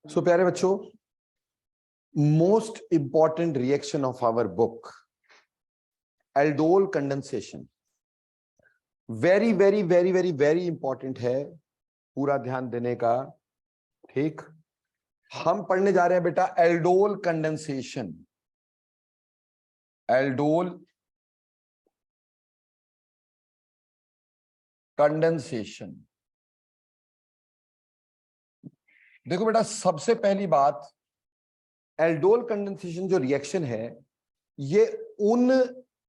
सो प्यारे बच्चों, most important reaction of our book, aldol condensation, very very very very very important है, पूरा ध्यान देने का। ठीक, हम पढ़ने जा रहे हैं बेटा एल्डोल कंडेंसेशन। एल्डोल कंडेंसेशन, देखो बेटा, सबसे पहली बात, एल्डोल कंडेंसेशन जो रिएक्शन है ये उन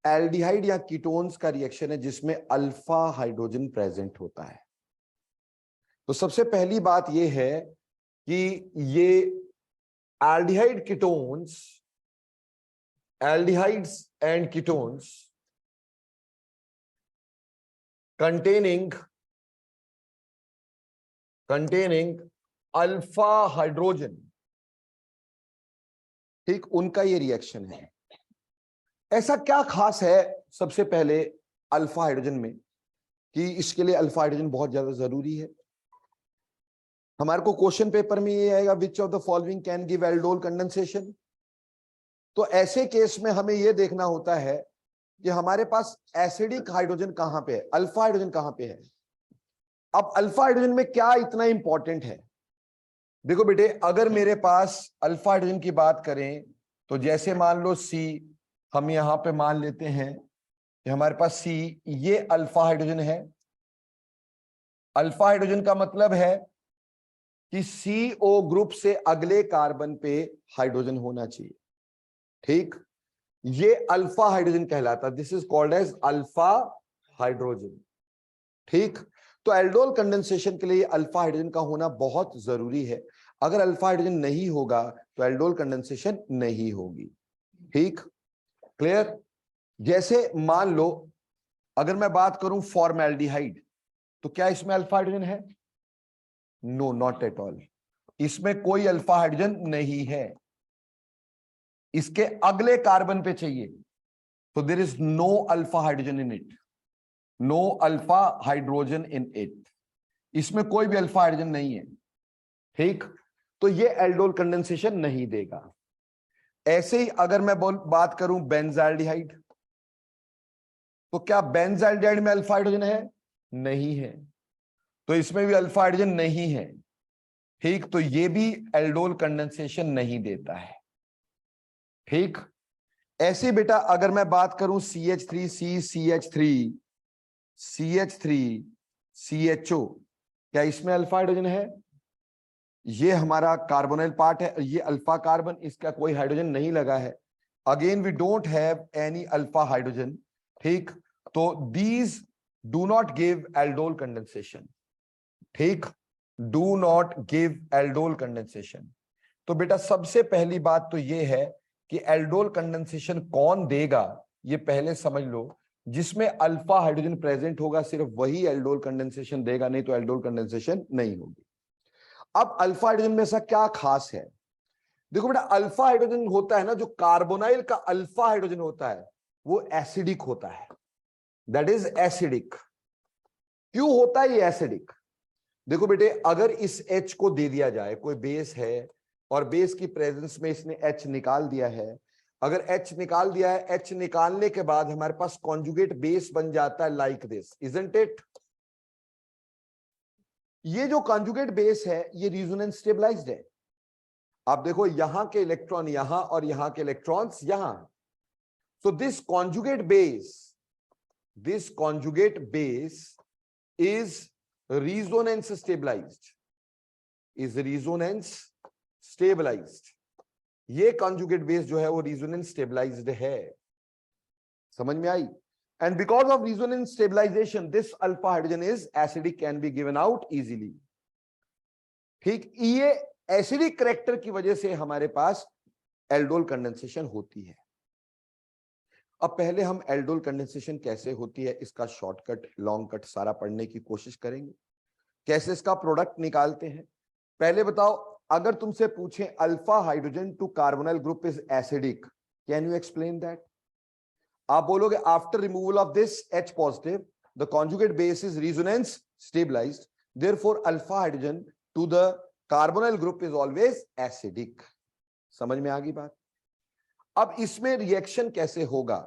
एल्डिहाइड या कीटोन्स का रिएक्शन है जिसमें अल्फा हाइड्रोजन प्रेजेंट होता है। तो सबसे पहली बात यह है कि ये aldehyde ketones, aldehydes and ketones containing alpha hydrogen, ठीक, उनका ये रिएक्शन है। ऐसा क्या खास है सबसे पहले अल्फा हाइड्रोजन में कि इसके लिए अल्फा हाइड्रोजन बहुत ज्यादा जरूरी है? हमारे को क्वेश्चन पेपर में ये आएगा, which of the following can give aldol condensation. तो ऐसे केस में हमें यह देखना होता है कि हमारे पास एसिडिक हाइड्रोजन कहां पे है, अल्फा हाइड्रोजन कहां पे है। अब अल्फा हाइड्रोजन में क्या इतना इंपॉर्टेंट है? देखो बेटे, अगर मेरे पास अल्फा हाइड्रोजन की बात करें तो जैसे मान लो सी, हम यहां पे मान लेते हैं कि हमारे पास सी, ये अल्फा हाइड्रोजन है। अल्फा हाइड्रोजन का मतलब है कि CO ग्रुप से अगले कार्बन पे हाइड्रोजन होना चाहिए। ठीक, ये अल्फा हाइड्रोजन कहलाता है, this is called as alpha hydrogen. ठीक, तो एल्डोल कंडेंसेशन के लिए अल्फा हाइड्रोजन का होना बहुत जरूरी है। अगर अल्फा हाइड्रोजन नहीं होगा तो एल्डोल कंडेंसेशन नहीं होगी। ठीक, क्लियर? जैसे मान लो अगर मैं बात करूं फॉर्मेल्डिहाइड, तो क्या इसमें अल्फा हाइड्रोजन है? नो, नॉट एट ऑल, इसमें कोई अल्फा हाइड्रोजन नहीं है। इसके अगले कार्बन पे चाहिए, तो there is no alpha hydrogen in it, no alpha hydrogen in it, इसमें कोई भी अल्फा हाइड्रोजन नहीं है। ठीक, तो ये एल्डोल कंडेंसेशन नहीं देगा। ऐसे ही अगर मैं बात करूं बेंजाल्डिहाइड, तो क्या बेंजाल्डिहाइड में अल्फा हाइड्रोजन है? नहीं है, तो इसमें भी अल्फा हाइड्रोजन नहीं है। ठीक, तो ये भी एल्डोल कंडेंसेशन नहीं देता है। ठीक, ऐसे बेटा अगर मैं बात करूं CH3C, CH3 CHO, क्या इसमें अल्फा हाइड्रोजन है? ये हमारा कार्बोनिल पार्ट है, ये अल्फा कार्बन, इसका कोई हाइड्रोजन नहीं लगा है। Again we don't have any alpha hydrogen. ठीक, तो these do not give aldol condensation. ठीक, do not give aldol condensation. तो बेटा सबसे पहली बात तो ये है कि एल्डोल कंडेंसेशन कौन देगा, ये पहले समझ लो। जिसमें अल्फा हाइड्रोजन प्रेजेंट होगा सिर्फ वही एल्डोल कंडेंसेशन देगा, नहीं तो एल्डोल कंडेंसेशन नहीं होगी। अब अल्फा हाइड्रोजन में ऐसा क्या खास है? देखो बेटा, अल्फा हाइड्रोजन होता है ना, जो कार्बोनाइल का अल्फा हाइड्रोजन होता है वो एसिडिक होता है, दैट इज एसिडिक। क्यों होता है ये एसिडिक? देखो बेटे, अगर इस H को दे दिया जाए, कोई बेस है और बेस की प्रेजेंस में इसने H निकाल दिया है, अगर H निकाल दिया है, H निकालने के बाद हमारे पास कॉन्जुगेट बेस बन जाता है लाइक दिस, इजंट इट? ये जो कॉन्जुगेट बेस है ये रिजोनेंस स्टेबलाइज्ड है। आप देखो, यहां के इलेक्ट्रॉन यहां और यहां के इलेक्ट्रॉन्स यहां, so this conjugate base is resonance stabilized, is resonance stabilized। ये conjugate base जो है वो resonance stabilized है, समझ में आई? And because of resonance stabilization this alpha hydrogen is acidic, can be given out easily। ठीक, ये एसिडिक कैरेक्टर की वजह से हमारे पास एल्डोल कंडेंसेशन होती है। अब पहले हम एल्डोल कंडेंसेशन कैसे होती है इसका शॉर्टकट, लॉन्ग कट सारा पढ़ने की कोशिश करेंगे। कैसे इसका प्रोडक्ट निकालते हैं पहले बताओ। अगर तुमसे पूछें alpha hydrogen to carbonyl group is acidic, can you explain that? आप बोलोगे after removal of this H positive the conjugate base is resonance stabilized, therefore alpha hydrogen to the carbonyl group is always acidic. समझ में आ गई बात? अब इसमें reaction कैसे होगा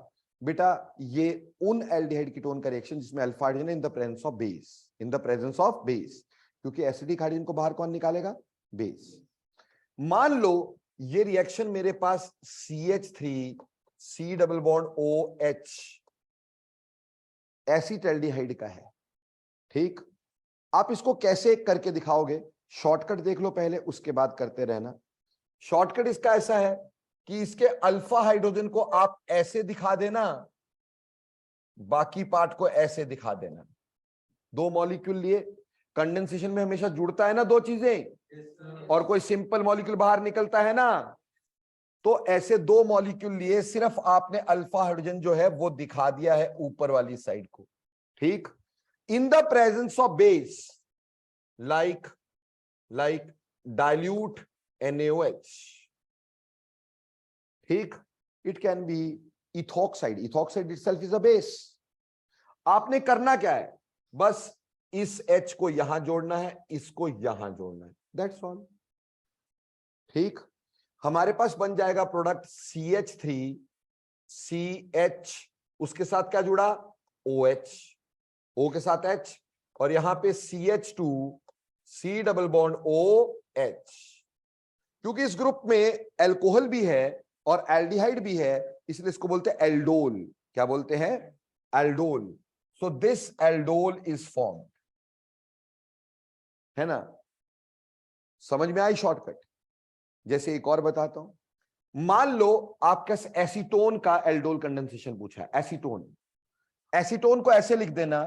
बेटा? ये उन एल्डिहाइड कीटोन का रिएक्शन जिसमें alpha hydrogen in the presence of base, in the presence of base, क्योंकि एसिडिक हाइड्रोजन को बाहर कौन निकालेगा? बेस। मान लो ये रिएक्शन मेरे पास CH3 C double bond OH acetaldehyde का है, ठीक? आप इसको कैसे करके दिखाओगे? शॉर्टकट देख लो पहले, उसके बाद करते रहना। शॉर्टकट इसका ऐसा है कि इसके अल्फा हाइड्रोजन को आप ऐसे दिखा देना, बाकी पार्ट को ऐसे दिखा देना। दो मॉलिक्यूल लिए, कंडेंसेशन में हमेशा जुड़ता है ना दो चीजें, और कोई सिंपल मॉलिक्यूल बाहर निकलता है ना, तो ऐसे दो मॉलिक्यूल लिए सिर्फ आपने अल्फा हाइड्रोजन जो है वो दिखा दिया है ऊपर वाली साइड को, ठीक? In the presence of base like dilute NaOH, ठीक? It can be ethoxide. Ethoxide itself is a base. आपने करना क्या है? बस इस H को यहां जोड़ना है, इसको यहां जोड़ना है, that's all, ठीक? हमारे पास बन जाएगा प्रोडक्ट CH3 CH, उसके साथ क्या जुड़ा? OH, O के साथ H, और यहां पे CH2 C double bond OH। क्योंकि इस ग्रुप में एल्कोहल भी है और एल्डिहाइड भी है, इसलिए इसको बोलते हैं एल्डोल। क्या बोलते हैं? Aldol. So this aldol is formed, है ना? समझ में आई शॉर्टकट? जैसे एक और बताता हूं। मान लो आपके एसीटोन का एल्डोल कंडेंसेशन पूछा है। एसीटोन, एसीटोन को ऐसे लिख देना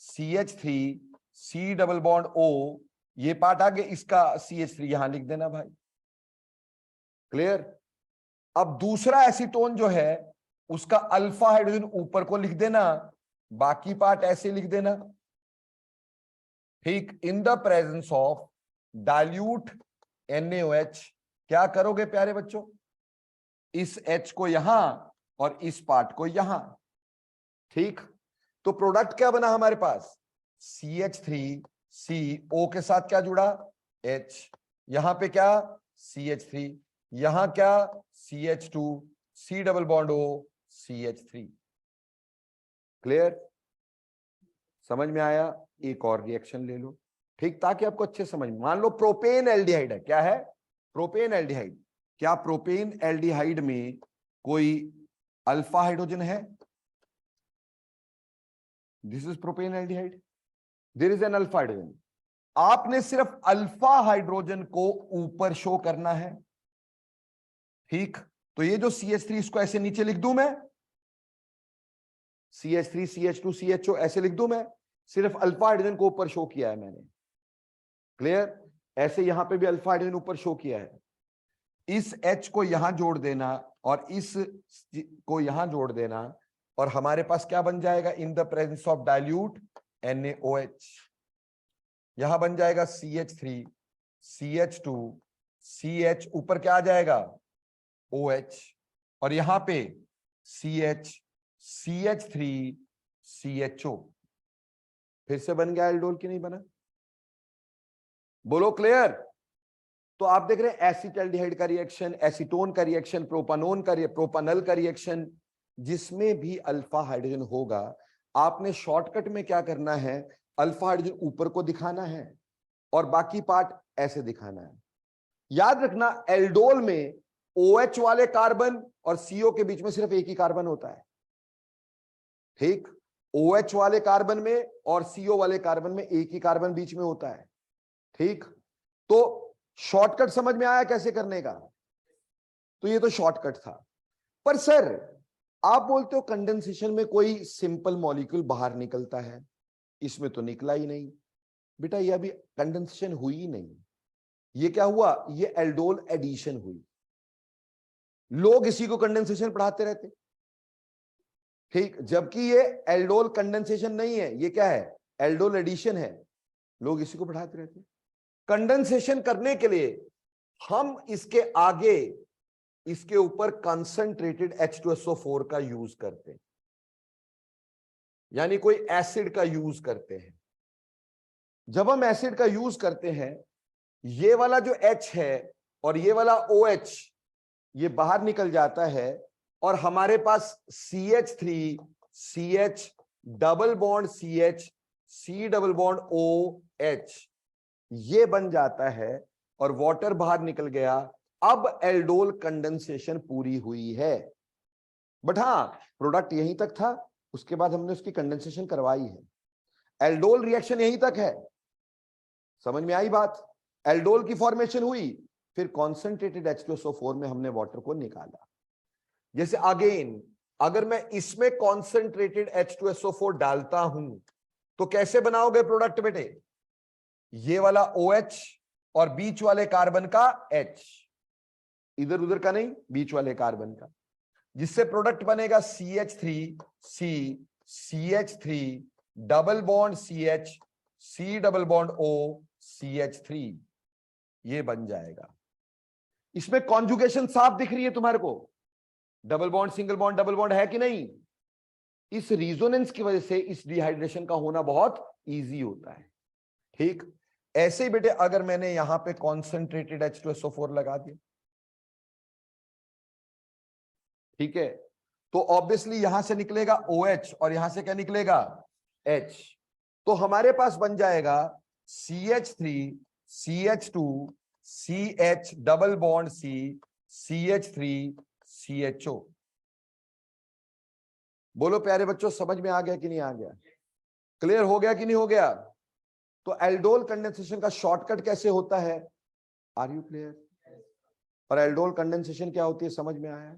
CH3 C double bond O, ये पार्ट आगे, इसका CH3 यहां लिख देना भाई। क्लियर? अब दूसरा एसीटोन जो है उसका अल्फा हाइड्रोजन ऊपर को लिख देना, बाकी पार्ट ऐसे लिख देना, ठीक? In the presence of dilute NaOH क्या करोगे प्यारे बच्चों? इस H को यहां और इस पार्ट को यहां, ठीक? तो प्रोडक्ट क्या बना हमारे पास? CH3 C, O के साथ क्या जुड़ा? H, यहां पे क्या? CH3, यहां क्या? CH2 C double bond O CH3। Clear? समझ में आया? एक और रिएक्शन ले लो, ठीक, ताकि आपको अच्छे समझ में। मान लो प्रोपेन एल्डिहाइड है। क्या है? Propane aldehyde. क्या प्रोपेन एल्डिहाइड में कोई अल्फा हाइड्रोजन है? This is propane aldehyde, there is an alpha hydrogen. आपने सिर्फ अल्फा हाइड्रोजन को ऊपर शो करना है, ठीक? तो ये जो CH3, इसको ऐसे नीचे लिख दूं मैं, CH3 CH2 CHO ऐसे लिख दूं मैं, सिर्फ अल्फा हाइड्रोजन को ऊपर शो किया है मैंने। क्लियर? ऐसे यहां पे भी अल्फा हाइड्रोजन ऊपर शो किया है। इस H को यहां जोड़ देना और इस को यहां जोड़ देना, और हमारे पास क्या बन जाएगा? In the presence of dilute NaOH यहां बन जाएगा CH3 CH2 CH, ऊपर क्या आ जाएगा? OH, और यहां पे CH CH3 CHO। फिर से बन गया एल्डोल कि नहीं बना? बोलो क्लियर? तो आप देख रहे हैं एसिटल्डिहाइड का रिएक्शन, एसीटोन का रिएक्शन, प्रोपानोन का, प्रोपानल का रिएक्शन, जिसमें भी अल्फा हाइड्रोजन होगा, आपने शॉर्टकट में क्या करना है? अल्फा हाइड्रोजन ऊपर को दिखाना है और बाकी पार्ट ऐसे दिखाना है। याद रखना, एल्डोल में OH वाले कार्बन और CO के बीच में सिर्फ एक ही कार्बन होता है, ठीक? OH वाले कार्बन में और CO वाले कार्बन में एक ही कार्बन बीच में होता है, ठीक? तो शॉर्टकट समझ में आया कैसे करने का? तो ये तो शॉर्टकट था। पर सर आप बोलते हो कंडेंसेशन में कोई सिंपल मॉलिक्यूल बाहर निकलता है, इसमें तो निकला ही नहीं। बेटा ये अभी कंडेंसेशन हुई ही नहीं, ये क्या हुआ? ये एल्डोल एडिशन हुई। लोग इसी को कंडेंसेशन पढ़ाते रहते, ठीक? जबकि ये एल्डोल कंडेंसेशन नहीं है, ये क्या है? एल्डोल एडिशन है। लोग इसी को पढ़ाते रहते। कंडेंसेशन करने के लिए हम इसके आगे, इसके ऊपर कंसंट्रेटेड H2SO4 का यूज करते हैं, यानी कोई एसिड का यूज करते हैं। जब हम एसिड का यूज करते हैं ये वाला जो H है और ये वाला OH ये बाहर निकल जाता है और हमारे पास CH3 CH double bond CH C double bond OH ये बन जाता है और वाटर बाहर निकल गया। अब एल्डोल कंडेंसेशन पूरी हुई है। बट हाँ, प्रोडक्ट यहीं तक था, उसके बाद हमने उसकी कंडेंसेशन करवाई है। एल्डोल रिएक्शन यहीं तक है, समझ में आई बात? एल्डोल की फॉर्मेशन हुई, फिर कॉन्सेंट्रेटेड H2SO4 में हमने वाटर को निकाला। जैसे अगेन अगर मैं इसमें कॉन्सेंट्रेटेड H2SO4 डालता हूं तो कैसे बनाओगे प्रोडक्ट बेटे? ये वाला OH और बीच वाले कार्बन का H, इधर उधर का नहीं, बीच वाले कार्बन का, जिससे प्रोडक्ट बनेगा CH3C CH3 double bond CH C double bond O CH3 ये बन जाएगा। इसमें कॉन्जुगेशन साफ दिख रही है तुम्हारे को, double bond single bond double bond है कि नहीं? इस रिजोनेंस की वजह से इस डिहाइड्रेशन का होना बहुत इजी होता है। ठीक ऐसे ही बेटे अगर मैंने यहां पे कॉन्सेंट्रेटेड H2SO4 लगा दिया, ठीक है, तो ऑब्वियसली यहां से निकलेगा OH और यहां से क्या निकलेगा H, तो हमारे पास बन जाएगा CH3 CH2 CH double bond C CH3 CHO। बोलो प्यारे बच्चों, समझ में आ गया कि नहीं आ गया? क्लियर हो गया कि नहीं हो गया? तो एल्डोल कंडेंसेशन का शॉर्टकट कैसे होता है? Are you clear? और एल्डोल कंडेंसेशन क्या होती है समझ में आया?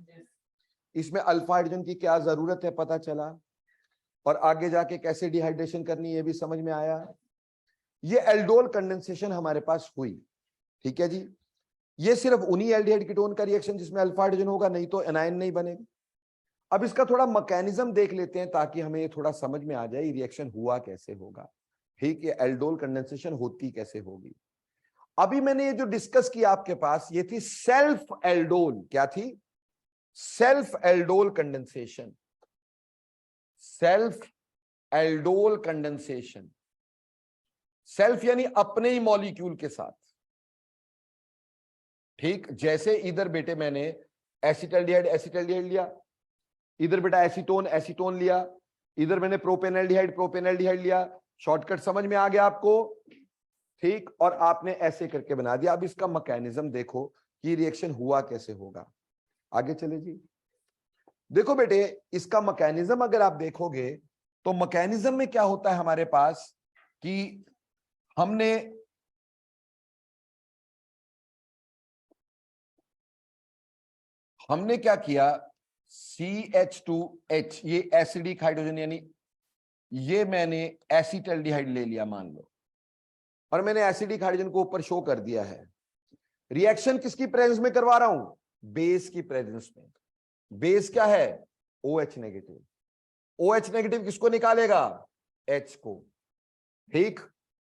इसमें अल्फा हाइड्रोजन की क्या जरूरत है पता चला, और आगे जाके कैसे डिहाइड्रेशन करनी है ये भी समझ में आया। ये एल्डोल कंडेंसेशन हमारे पास हुई, ठीक है जी। ये सिर्फ उन्हीं एल्डिहाइड कीटोन का रिएक्शन जिसमें अल्फा हाइड्रोजन होगा, नहीं तो एनायन नहीं बनेगा। अब इसका थोड़ा मैकेनिज्म देख लेते हैं ताकि हमें ये थोड़ा समझ में आ जाए रिएक्शन हुआ कैसे होगा। ठीक है, एल्डोल कंडेंसेशन होती कैसे होगी। अभी मैंने ये जो डिस्कस किया आपके पास, ये थी सेल्फ एल्डोल। क्या थी? Self aldol condensation. Self aldol condensation, self यानी अपने ही मॉलिक्यूल के साथ। ठीक, जैसे इधर बेटे मैंने एसिटल्डिहाइड लिया, इधर बेटा एसीटोन एसीटोन लिया, इधर मैंने प्रोपेनल्डिहाइड लिया। शॉर्टकट समझ में आ गया आपको? ठीक, और आपने ऐसे करके बना दिया। अब इसका मैकेनिज्म देखो कि रिएक्शन हुआ कैसे होगा। आगे चले जी। देखो बेटे, इसका मैकेनिज्म अगर आप देखोगे तो मैकेनिज्म में क्या होता है हमारे पास कि हमने क्या किया, CH2H ये एसिडिक हाइड्रोजन, यानी ये मैंने एसिटल्डिहाइड ले लिया मान लो, और मैंने एसिडिक हाइड्रोजन को ऊपर शो कर दिया है। रिएक्शन किसकी प्रेजेंस में करवा रहा हूं? बेस की प्रेजेंस में। बेस क्या है? OH negative. OH नेगेटिव किसको निकालेगा? H को। ठीक,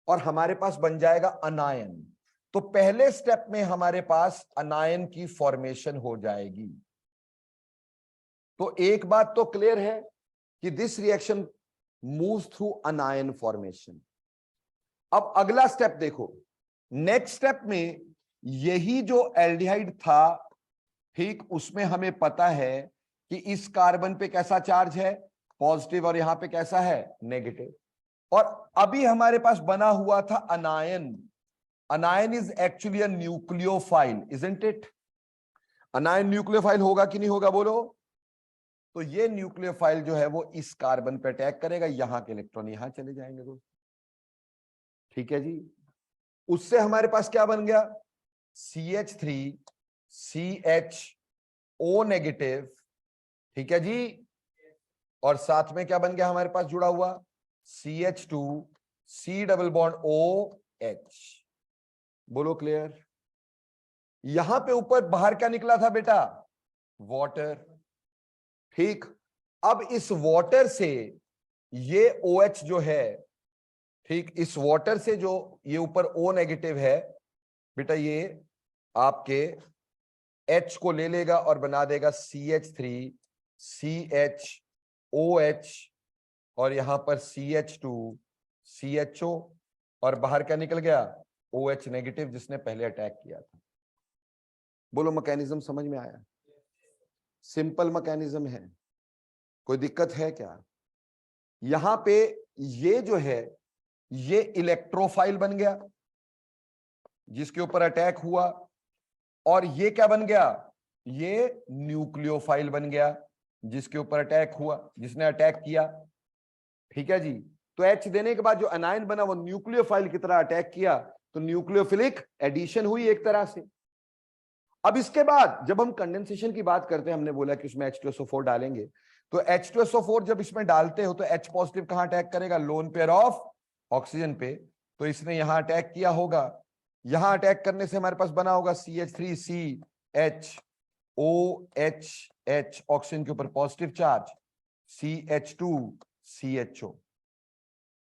और हमारे पास बन जाएगा अनायन। तो पहले स्टेप में हमारे पास अनायन की फॉर्मेशन हो जाएगी। तो एक बात तो क्लियर है कि this reaction moves through अनायन formation. अब अगला स्टेप देखो, नेक्स्ट स्टेप में यही जो एल्डिहाइड था, ठीक, उसमें हमें पता है कि इस कार्बन पे कैसा चार्ज है? पॉजिटिव, और यहां पे कैसा है? नेगेटिव। और अभी हमारे पास बना हुआ था अनायन। अनायन is actually a nucleophile, isn't it? अनायन nucleophile होगा कि नहीं होगा बोलो? तो ये न्यूक्लियोफाइल जो है वो इस कार्बन पे अटैक करेगा, यहां के इलेक्ट्रॉन यहां चले जाएंगे दोस्त। ठीक है जी, उससे हमारे पास क्या बन गया? CH3 CHO नेगेटिव, ठीक है जी, और साथ में क्या बन गया हमारे पास जुड़ा हुआ? CH2 C double bond OH। बोलो क्लियर? यहां पे ऊपर बाहर क्या निकला था बेटा? वाटर। ठीक, अब इस वाटर से ये OH जो है, ठीक, इस वाटर से जो ये ऊपर O नेगेटिव है बेटा, ये आपके H को ले लेगा और बना देगा CH3 CHOH, और यहां पर CH2 CHO, और बाहर क्या निकल गया? OH नेगेटिव जिसने पहले अटैक किया था। बोलो मैकेनिज्म समझ में आया? सिंपल मैकेनिज्म है, कोई दिक्कत है क्या? यहां पे ये जो है ये इलेक्ट्रोफाइल बन गया जिसके ऊपर अटैक हुआ, और ये क्या बन गया? ये न्यूक्लियोफाइल बन गया जिसके ऊपर अटैक हुआ, जिसने अटैक किया। ठीक है जी। तो H देने के बाद जो अनायन बना वो न्यूक्लियोफाइल की तरह अटैक किया, तो न्यूक्लियोफिलिक एडिशन हुई एक तरह से। अब इसके बाद जब हम कंडेंसेशन की बात करते हैं, हमने बोला कि उसमें H2SO4 डालेंगे, तो H2SO4 जब इसमें डालते हो तो H पॉजिटिव कहां अटैक करेगा? लोन पेयर ऑफ ऑक्सीजन पे। तो इसने यहां अटैक किया होगा, यहां अटैक करने से हमारे पास बना होगा CH3CH, ऑक्सीजन के ऊपर पॉजिटिव चार्ज, CH2CHO।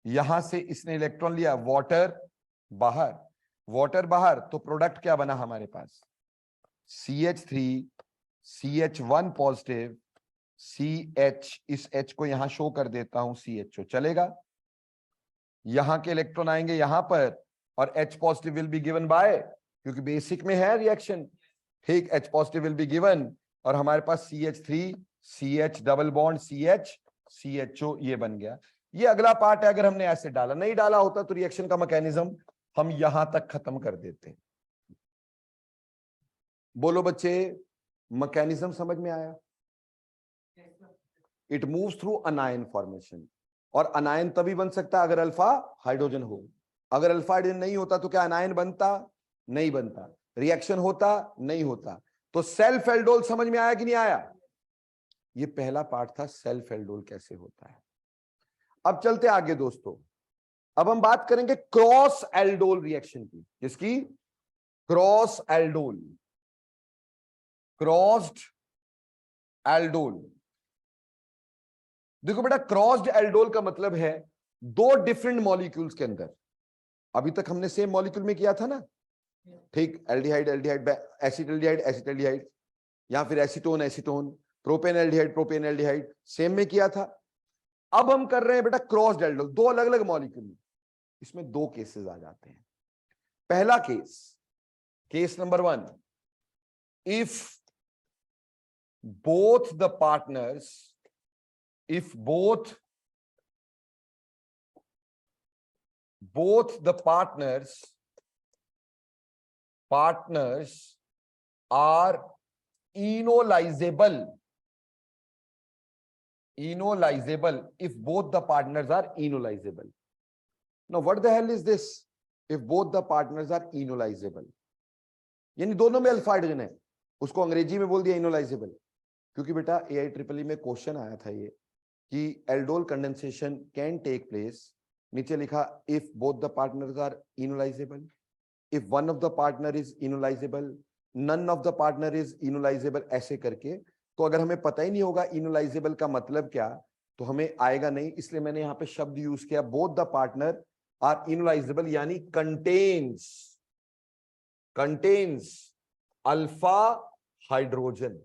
यहां से इसने इलेक्ट्रॉन लिया, वाटर बाहर, वाटर बाहर, तो प्रोडक्ट क्या बना हमारे पास? CH3CH1 पॉजिटिव, CH, इस H को यहां शो कर देता हूं CHO, चलेगा? यहां के इलेक्ट्रॉन आएंगे यहां पर, और H positive will be given by, क्योंकि बेसिक में है रिएक्शन, ठीक, H positive will be given, और हमारे पास CH3CH डबल बॉन्ड CHCHO ये बन गया। ये अगला पार्ट है, अगर हमने ऐसे डाला, नहीं डाला होता तो रिएक्शन का मैकेनिज्म हम यहां तक खत्म कर देते। बोलो बच्चे, मैकेनिज्म समझ में आया? इट मूव्स थ्रू अनायन फॉर्मेशन, और अनायन तभी बन सकता है अगर अल्फा हाइड्रोजन हो। अगर अल्फा हाइड्रोजन नहीं होता तो क्या अनायन बनता? नहीं बनता। रिएक्शन होता? नहीं होता। तो सेल्फ एल्डोल समझ में आया कि नहीं आया? ये पहला पार्ट था, सेल्फ एल्डोल कैसे होता है। अब चलते आगे दोस्तों, अब हम बात करेंगे क्रॉस एल्डोल रिएक्शन की। जिसकी? Cross aldol, crossed aldol. देखो बेटा, क्रॉस्ड एल्डोल का मतलब है दो डिफरेंट मॉलिक्यूल्स के अंदर, अभी तक हमने सेम मॉलिक्यूल में किया था ना, ठीक, एल्डिहाइड एल्डिहाइड, एसिटल्डिहाइड एसिटल्डिहाइड, या फिर acetone acetone, propane aldehyde propane aldehyde, same में किया था। अब हम कर रहे हैं बेटा क्रॉस्ड एल्डोल, दो अलग अलग मॉलिक्यूल में। इसमें दो केसेस आ जाते हैं। पहला case, case number 1, if both the partners, if both the partners are enolizable, if both the partners are enolizable. Now what the hell is this? If both the partners are enolizable, यानी दोनों में alpha hydrogen है, उसको अंग्रेजी में बोल दिया enolizable, क्योंकि बेटा AIEEE में क्वेश्चन आया था ये कि aldol condensation can take place, नीचे लिखा if both the partners are enolizable, if one of the partner is enolizable, none of the partner is enolizable, ऐसे करके। तो अगर हमें पता ही नहीं होगा इनोलाइजेबल का मतलब क्या, तो हमें आएगा नहीं, इसलिए मैंने यहां पे शब्द यूज किया both the partner are enolizable, यानी कंटेन्स अल्फा हाइड्रोजन।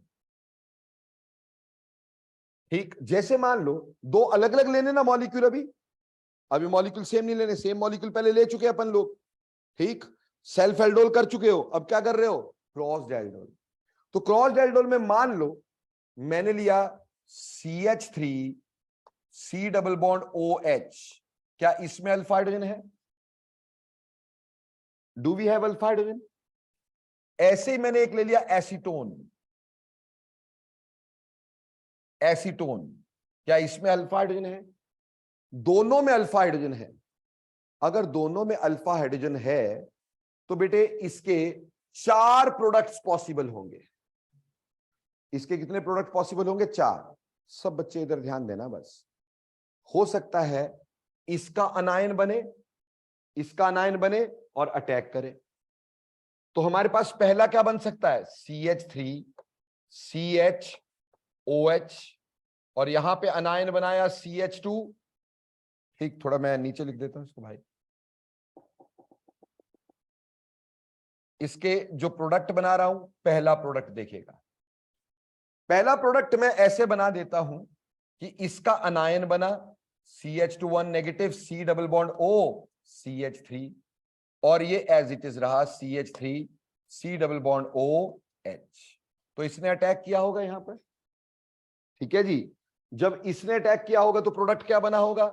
ठीक, जैसे मान लो दो अलग अलग लेने ना मॉलिक्यूल, अभी मॉलिक्यूल सेम नहीं लेने, सेम मॉलिक्यूल पहले ले चुके अपन लोग, ठीक, सेल्फ एल्डोल कर चुके हो, अब क्या कर रहे हो? Crossed aldol. तो क्रॉस्ड एल्डोल में मान लो मैंने लिया CH3C डबल बॉन्ड OH, क्या इसमें अल्फा हाइड्रोजन है? Do we have alpha hydrogen? ऐसे ही मैंने एक ले लिया एसीटोन, क्या इसमें अल्फा हाइड्रोजन है? दोनों में अल्फा हाइड्रोजन है। अगर दोनों में अल्फा हाइड्रोजन है तो बेटे इसके 4 प्रोडक्ट्स पॉसिबल होंगे। इसके कितने प्रोडक्ट पॉसिबल होंगे? 4। सब बच्चे इधर ध्यान देना बस। हो सकता है इसका अनायन बने, इसका अनायन बने और अटैक करे। तो हमारे पास पहला क्या बन सकता है? CH3CHOH, और यहां पे अनायन बनाया CH2। ठीक, थोड़ा मैं नीचे लिख देता हूं इसको भाई। इसके जो प्रोडक्ट बना रहा हूं, पहला प्रोडक्ट देखिएगा, पहला प्रोडक्ट मैं ऐसे बना देता हूं कि इसका अनायन बना CH2 1 negative, C double bond O CH3, और ये एज इट इज रहा CH3 C double bond OH। तो इसने अटैक किया होगा यहां पर, ठीक है जी। जब इसने अटैक किया होगा तो प्रोडक्ट क्या बना होगा,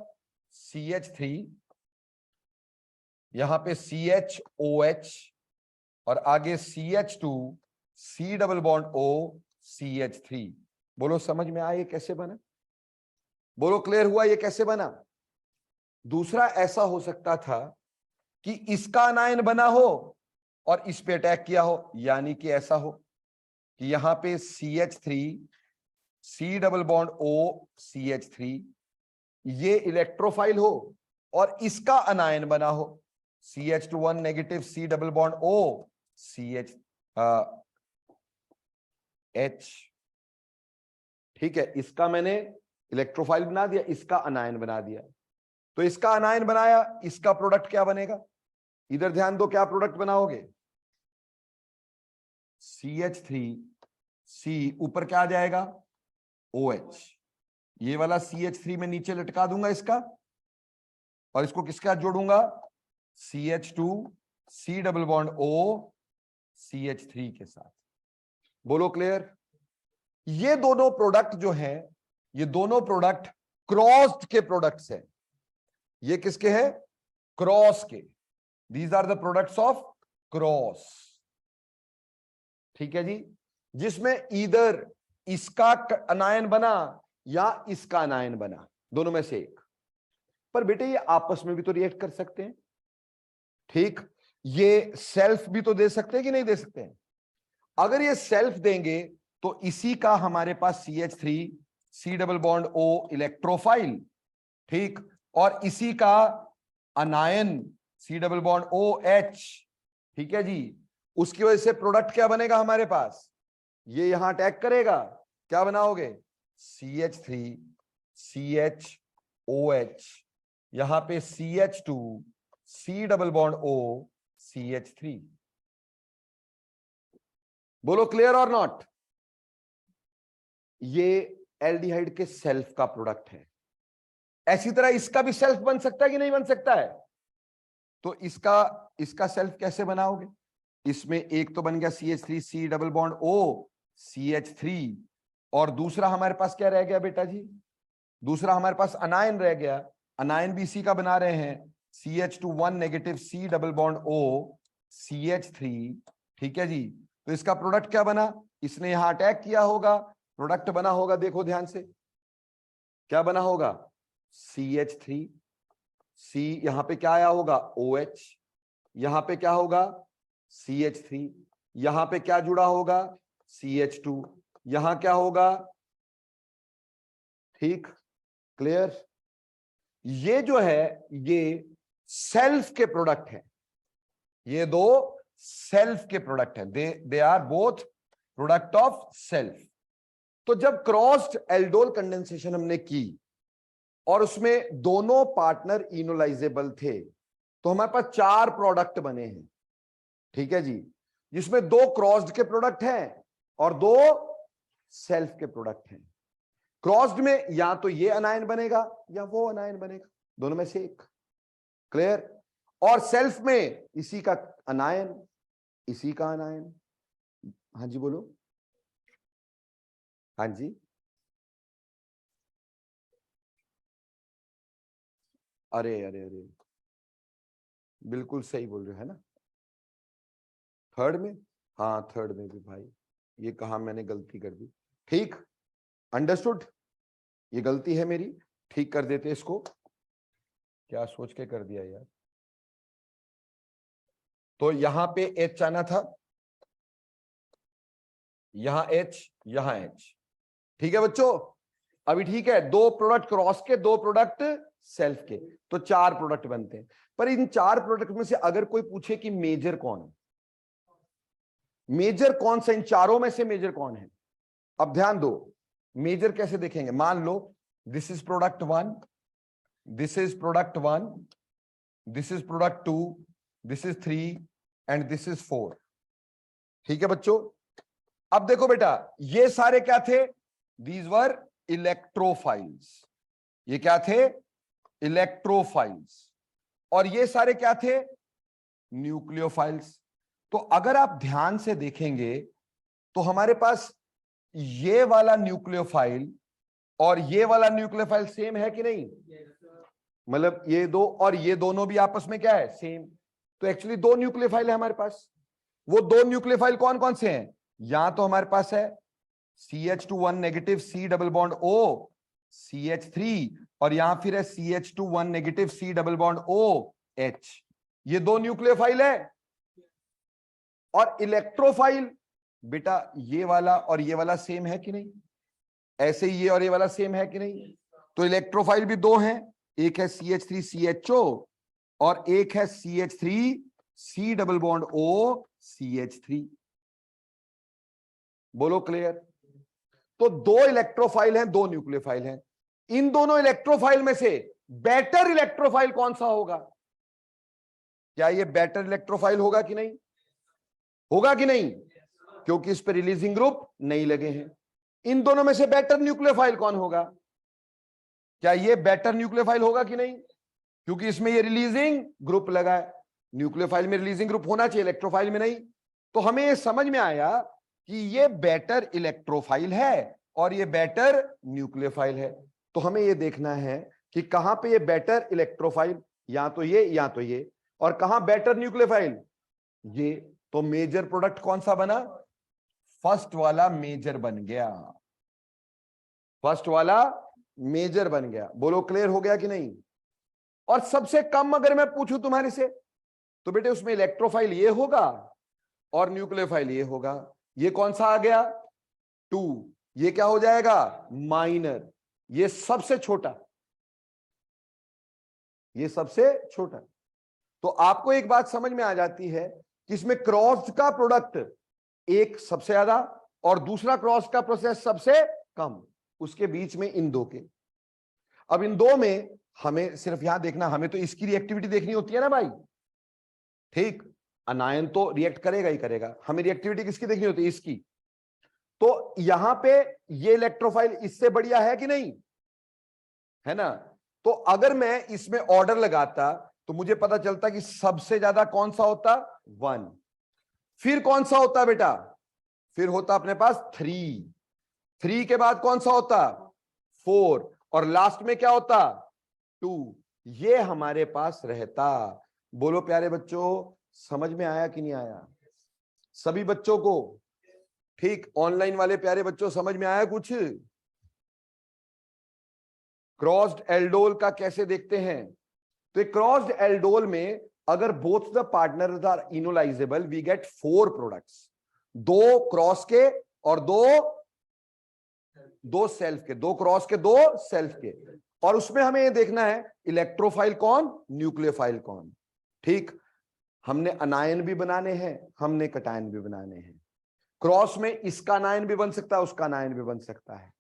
CH3, यहां पे CHOH और आगे CH2 C double bond O CH3। बोलो समझ में आया ये कैसे बना, बोलो क्लियर हुआ ये कैसे बना। दूसरा ऐसा हो सकता था कि इसका अनायन बना हो और इस पे अटैक किया हो, यानी कि ऐसा हो कि यहां पे CH3 C double bond O CH3 ये इलेक्ट्रोफाइल हो और इसका अनायन बना हो CH2 negative C double bond O CH H। ठीक है, इसका मैंने इलेक्ट्रोफाइल बना दिया, इसका अनायन बना दिया। तो इसका अनायन बनाया, इसका प्रोडक्ट क्या बनेगा, इधर ध्यान दो, क्या प्रोडक्ट बनाओगे, CH3 C ऊपर क्या आ जाएगा OH, ये वाला CH3 में नीचे लटका दूंगा इसका, और इसको किसके साथ जोड़ूंगा, CH2 C double bond O CH3 के साथ। बोलो क्लियर। ये दोनों प्रोडक्ट जो हैं, ये दोनों प्रोडक्ट क्रॉस्ड के प्रोडक्ट्स हैं। ये किसके हैं, क्रॉस के। These are the products of cross, ठीक है जी, जिसमें ईदर इसका अनायन बना या इसका अनायन बना, दोनों में से एक। पर बेटे ये आपस में भी तो रिएक्ट कर सकते हैं, ठीक, ये सेल्फ भी तो दे सकते हैं कि नहीं दे सकते हैं। अगर ये सेल्फ देंगे तो इसी का हमारे पास CH3 C double bond O electrophile, ठीक, और इसी का अनायन C डबल बॉन्ड OH, ठीक है जी। उसकी वजह से प्रोडक्ट क्या बनेगा हमारे पास, ये यहां अटैक करेगा, क्या बनाओगे CH3 CHOH, यहां पे CH2 C double bond O CH3। बोलो क्लियर और नॉट। ये एल्डिहाइड के सेल्फ का प्रोडक्ट है। ऐसी तरह इसका भी सेल्फ बन सकता है कि नहीं बन सकता है। तो इसका सेल्फ कैसे बनाओगे, इसमें एक तो बन गया CH3 C double bond O CH3, और दूसरा हमारे पास क्या रह गया बेटा जी, दूसरा हमारे पास अनायन रह गया। अनायन भी इसी का बना रहे हैं, CH2 negative C double bond O CH3, ठीक है जी। तो इसका प्रोडक्ट क्या बना, इसने यहां अटैक किया होगा, प्रोडक्ट बना होगा, देखो ध्यान से क्या बना होगा, CH3 C, यहां पे क्या आया होगा OH, यहां पे क्या होगा CH3, यहां पे क्या जुड़ा होगा CH2, यहां क्या होगा, ठीक, क्लियर। ये जो है ये सेल्फ के प्रोडक्ट है, ये दो सेल्फ के प्रोडक्ट है, they are both product of self. तो जब क्रॉस्ड एल्डोल कंडेंसेशन हमने की और उसमें दोनों पार्टनर इनोलाइजेबल थे, तो हमारे पास 4 प्रोडक्ट बने हैं, ठीक है जी, जिसमें 2 क्रॉस्ड के प्रोडक्ट हैं और 2 सेल्फ के प्रोडक्ट हैं। क्रॉस्ड में या तो ये अनायन बनेगा या वो अनायन बनेगा, दोनों में से एक, क्लियर। और सेल्फ में इसी का अनायन, इसी का अनायन। हाँ जी बोलो, हाँ जी, अरे अरे अरे, बिल्कुल सही बोल रहे हो, है ना। थर्ड में, हाँ थर्ड में भी भाई, ये कहा मैंने गलती कर दी, ठीक, अंडरस्टूड, ये गलती है मेरी, ठीक कर देते इसको, क्या सोच के कर दिया यार। तो यहां पे H आना था, यहां H, यहां H, ठीक है बच्चों। अभी ठीक है, 2 प्रोडक्ट क्रॉस के, 2 प्रोडक्ट सेल्फ के, तो 4 प्रोडक्ट बनते हैं। पर इन 4 प्रोडक्ट में से अगर कोई पूछे कि मेजर कौन है, मेजर कौन सा इन चारों में से मेजर कौन है, अब ध्यान दो, मेजर कैसे देखेंगे। मान लो this is product 1, this is product 1, this is product 2, this is 3 and this is 4, ठीक है बच्चों। अब देखो बेटा, ये सारे क्या थे, दीज वर इलेक्ट्रोफाइल्स, ये क्या थे, इलेक्ट्रोफाइल्स, और ये सारे क्या थे, न्यूक्लियोफाइल्स। तो अगर आप ध्यान से देखेंगे तो हमारे पास ये वाला न्यूक्लियोफाइल और ये वाला न्यूक्लियोफाइल सेम है कि नहीं? मतलब ये दो और ये दोनों भी आपस में क्या है? सेम। तो एक्चुअली दो न्यूक्लियोफाइल है हमारे पास। वो दो न्यूक्लियोफाइल कौन कौन से हैं? यहां तो हमारे पास है CH2 negative C double bond O CH3, और यहां फिर है CH2 negative C double bond O H। ये दो न्यूक्लियोफाइल है। और इलेक्ट्रोफाइल बेटा ये वाला और ये वाला सेम है कि नहीं? ऐसे ही ये और ये वाला सेम है कि नहीं? तो इलेक्ट्रोफाइल भी दो हैं, एक है CH3CHO और एक है CH3C double bond O CH3। बोलो क्लियर? तो दो इलेक्ट्रोफाइल हैं, दो न्यूक्लियोफाइल हैं। इन दोनों इलेक्ट्रोफाइल में से बेटर इलेक्ट्रोफाइल कौन सा होगा? क्या ये बेटर इलेक्ट्रोफाइल होगा कि नहीं? होगा कि नहीं? क्योंकि इस पर रिलीजिंग ग्रुप नहीं लगे हैं। इन दोनों में से बेटर न्यूक्लियोफाइल कौन होगा? क्या ये बेटर न्यूक्लियोफाइल होगा कि नहीं? क्योंकि इसमें ये रिलीजिंग ग्रुप लगा है। न्यूक्लियोफाइल में रिलीजिंग ग्रुप होना चाहिए, इलेक्ट्रोफाइल में नहीं। तो हमें ये समझ में आया कि ये बेटर इलेक्ट्रोफाइल है और ये बेटर न्यूक्लियोफाइल है। तो हमें ये देखना है कि कहां पे ये बेटर इलेक्ट्रोफाइल, या तो ये या तो ये, और कहां बेटर न्यूक्लियोफाइल, ये। तो मेजर प्रोडक्ट कौन सा बना? फर्स्ट वाला मेजर बन गया। फर्स्ट वाला मेजर बन गया। बोलो क्लियर हो गया कि नहीं? और सबसे कम अगर मैं पूछूं तुम्हारे से, तो बेटे उसमें इलेक्ट्रोफाइल ये होगा और न्यूक्लियोफाइल ये होगा। ये कौन सा आ गया? 2। ये क्या हो जाएगा? माइनर। ये सबसे छोटा, ये सबसे छोटा। तो आपको एक बात समझ में आ जाती है कि इसमें क्रॉस का प्रोडक्ट एक सबसे ज्यादा और दूसरा क्रॉस का प्रोसेस सबसे कम, उसके बीच में इन दो के। अब इन दो में हमें सिर्फ यहां देखना, हमें तो इसकी रिएक्टिविटी देखनी होती है ना भाई। ठीक, अनायन तो रिएक्ट करेगा ही करेगा, हमें रिएक्टिविटी किसकी देखनी होती है? इसकी। तो यहां पे ये इलेक्ट्रोफाइल इससे बढ़िया है कि नहीं? है ना? तो अगर मैं इसमें ऑर्डर लगाता तो मुझे पता चलता कि सबसे ज्यादा कौन सा होता? 1। फिर कौन सा होता बेटा? फिर होता अपने पास 3। 3 के बाद कौन सा होता? 4। और लास्ट में क्या होता? 2। ये हमारे पास रहता। बोलो प्यारे बच्चों, समझ में आया कि नहीं आया सभी बच्चों को? ठीक, ऑनलाइन वाले प्यारे बच्चों समझ में आया कुछ? क्रॉस्ड एल्डोल का कैसे देखते हैं? तो क्रॉस्ड एल्डोल में अगर both the partners are enolizable we get 4 products. 2 cross के और दो सेल्फ के, 2 क्रॉस के 2 सेल्फ के। और उसमें हमें ये देखना है इलेक्ट्रोफाइल कौन, न्यूक्लियोफाइल कौन। ठीक, हमने अनायन भी बनाने हैं, हमने कटायन भी बनाने हैं। क्रॉस में इसका अनायन भी बन सकता है, उसका अनायन भी बन सकता है।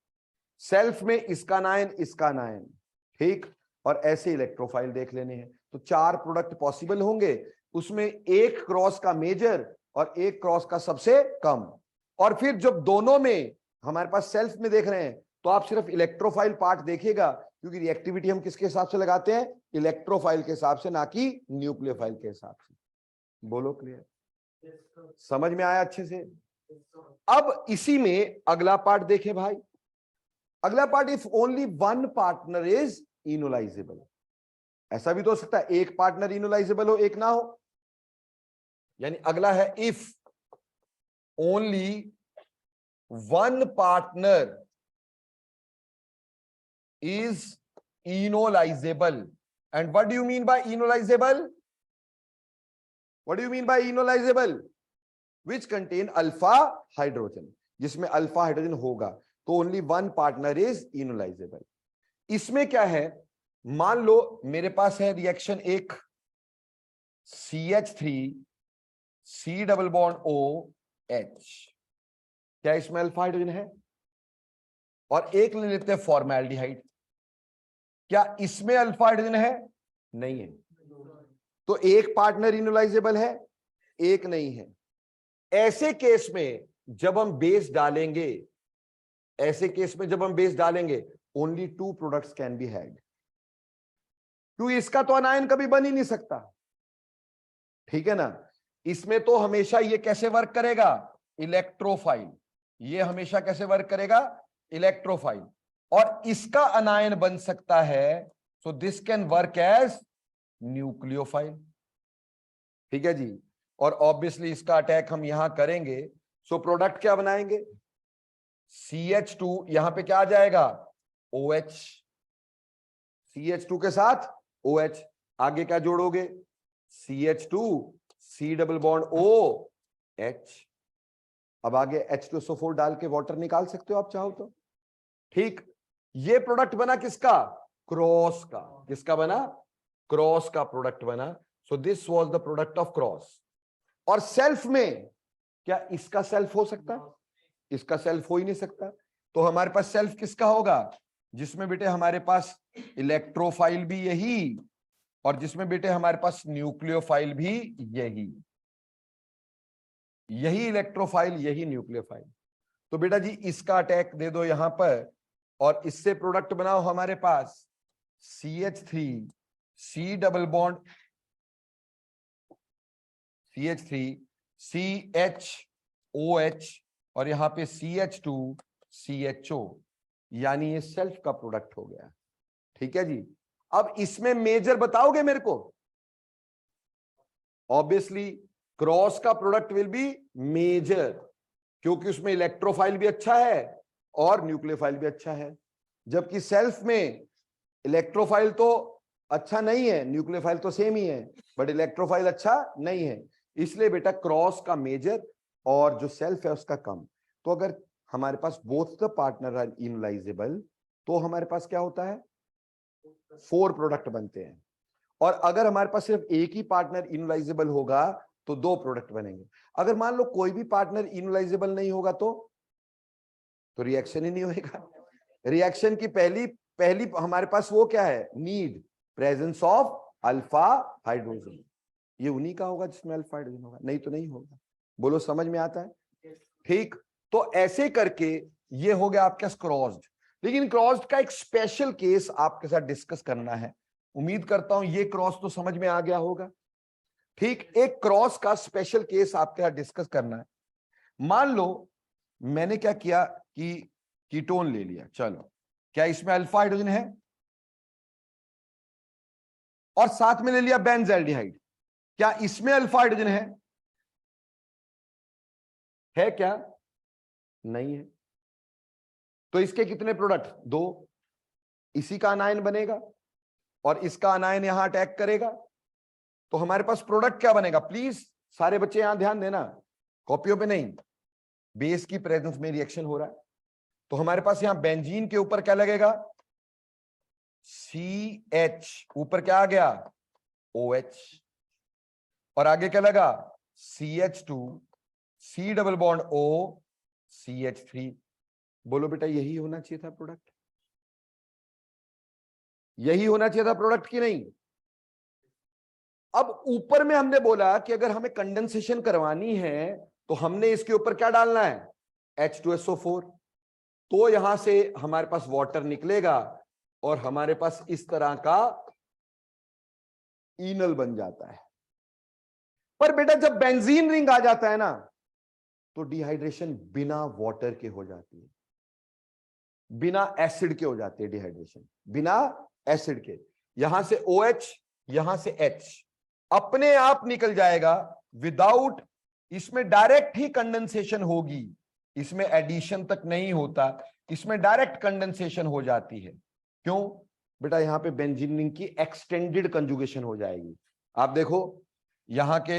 सेल्फ में इसका अनायन, इसका अनायन। ठीक, और ऐसे इलेक्ट्रोफाइल देख लेने हैं। तो 4 प्रोडक्ट पॉसिबल होंगे, उसमें एक क्रॉस का मेजर और एक क्रॉस का सबसे कम। और फिर जब दोनों में हमारे पास सेल्फ में देख रहे हैं तो आप सिर्फ इलेक्ट्रोफाइल पार्ट देखिएगा, क्योंकि रिएक्टिविटी हम किसके हिसाब से लगाते हैं? इलेक्ट्रोफाइल के हिसाब से, ना कि न्यूक्लियोफाइल के हिसाब से। बोलो क्लियर? समझ में आया अच्छे से? अब इसी में अगला पार्ट देखें भाई। अगला part, if only one partner is enolisable. ऐसा भी तो हो सकता है एक पार्टनर इनोलाइजेबल हो, एक ना हो। यानी अगला है if only one partner is enolizable. And what do you mean by enolizable? What do you mean by enolizable? Which contain alpha hydrogen. जिसमें अल्फा हाइड्रोजन होगा, तो only one partner is enolisable. इसमें क्या है, मान लो मेरे पास है रिएक्शन एक CH3 C double bond OH। क्या इसमें अल्फा हाइड्रोजन है? और एक ले लेते हैं फॉर्मेल्डिहाइड। क्या इसमें अल्फा हाइड्रोजन है? नहीं है। तो एक पार्टनर इनोलाइजेबल है, एक नहीं है। ऐसे केस में जब हम बेस डालेंगे, ऐसे केस में जब हम बेस डालेंगे only 2 products can be had, क्योंकि इसका तो अनायन कभी बन ही नहीं सकता। ठीक है ना। इसमें तो हमेशा ये कैसे वर्क करेगा, इलेक्ट्रोफाइल, ये हमेशा कैसे वर्क करेगा, इलेक्ट्रोफाइल, और इसका अनायन बन सकता है, so this can work as nucleophile. ठीक है जी, और ऑब्वियसली इसका अटैक हम यहां करेंगे, सो प्रोडक्ट क्या बनाएंगे, CH2, यहां पे क्या आ जाएगा, OH, CH2 के साथ OH, आगे क्या जोड़ोगे, CH2 C double bond OH, अब आगे H2SO4 डाल के वाटर निकाल सकते हो आप चाहो तो। ठीक, ये प्रोडक्ट बना किसका, क्रॉस का, किसका बना, क्रॉस का प्रोडक्ट बना। So this was the product of cross. और सेल्फ में क्या इसका सेल्फ हो सकता है, इसका सेल्फ हो ही नहीं सकता, तो हमारे पास सेल्फ किसका होगा, जिसमें बेटे हमारे पास इलेक्ट्रोफाइल भी यही, और जिसमें बेटे हमारे पास न्यूक्लियोफाइल भी यही, यही इलेक्ट्रोफाइल यही न्यूक्लियोफाइल। तो बेटा जी इसका अटैक दे दो यहां पर, और इससे प्रोडक्ट बनाओ हमारे पास CH3 C double bond CH3 CHOH, और यहां पे CH2 CHO, यानी ये सेल्फ का प्रोडक्ट हो गया। ठीक है जी, अब इसमें मेजर बताओगे मेरे को, ऑब्वियसली क्रॉस का प्रोडक्ट विल बी मेजर, क्योंकि उसमें इलेक्ट्रोफाइल भी अच्छा है और न्यूक्लियोफाइल भी अच्छा है, जबकि सेल्फ में इलेक्ट्रोफाइल तो अच्छा नहीं है, न्यूक्लियोफाइल तो सेम ही है, बट इलेक्ट्रोफाइल अच्छा नहीं है, इसलिए बेटा क्रॉस का मेजर और जो सेल्फ है उसका कम। तो अगर हमारे पास बोथ द पार्टनर आर इनलाइजेबल, तो हमारे पास क्या होता है, 4 प्रोडक्ट बनते हैं, और अगर हमारे पास सिर्फ एक ही पार्टनर इनलाइजेबल होगा तो 2 प्रोडक्ट बनेंगे। अगर मान लो कोई भी पार्टनर इनलाइजेबल नहीं होगा तो रिएक्शन ही नहीं होगा। रिएक्शन की पहली हमारे पास वो क्या है, need, presence of alpha hydrogen, ये उन्हीं का होगा जिसमें अल्फा हाइड्रोजन होगा, नहीं तो नहीं होगा। बोलो समझ में आता है। ठीक, तो ऐसे करके ये हो गया आपका क्रॉस्ड। लेकिन क्रॉस्ड का एक स्पेशल केस आपके साथ डिस्कस करना है, उम्मीद करता हूं ये क्रॉस तो समझ में आ गया होगा। ठीक, एक क्रॉस का स्पेशल केस आपके साथ डिस्कस करना है। मान लो मैंने क्या किया कि कीटोन ले लिया, चलो क्या इसमें अल्फा हाइड्रोजन है, और साथ में ले लिया बेंजल्डिहाइड, क्या इसमें अल्फा हाइड्रोजन है क्या, नहीं है, तो इसके कितने प्रोडक्ट, 2, इसी का अनायन बनेगा और इसका अनायन यहां अटैक करेगा, तो हमारे पास प्रोडक्ट क्या बनेगा, प्लीज सारे बच्चे यहां ध्यान देना, कॉपियों पे नहीं, बेस की प्रेजेंस में रिएक्शन हो रहा है, तो हमारे पास यहां बेंजीन के ऊपर क्या लगेगा, CH, ऊपर क्या आ गया, OH, और आगे क्या लगा, CH2 C double bond O CH3। बोलो बेटा यही होना चाहिए था प्रोडक्ट, यही होना चाहिए था प्रोडक्ट की नहीं। अब ऊपर में हमने बोला कि अगर हमें कंडेंसेशन करवानी है तो हमने इसके ऊपर क्या डालना है, H2SO4, तो यहां से हमारे पास वाटर निकलेगा और हमारे पास इस तरह का इनल बन जाता है। पर बेटा जब बेंजीन रिंग आ जाता है ना, तो डिहाइड्रेशन बिना वाटर के हो जाती है, बिना एसिड के हो जाती है डिहाइड्रेशन, बिना एसिड के। यहां से OH, यहां से H अपने आप निकल जाएगा विदाउट, इसमें डायरेक्ट ही कंडेंसेशन होगी, इसमें एडिशन तक नहीं होता, इसमें डायरेक्ट कंडेंसेशन हो जाती है। क्यों बेटा, यहां पे बेंजीन रिंग की एक्सटेंडेड कंजुगेशन हो जाएगी। आप देखो यहां के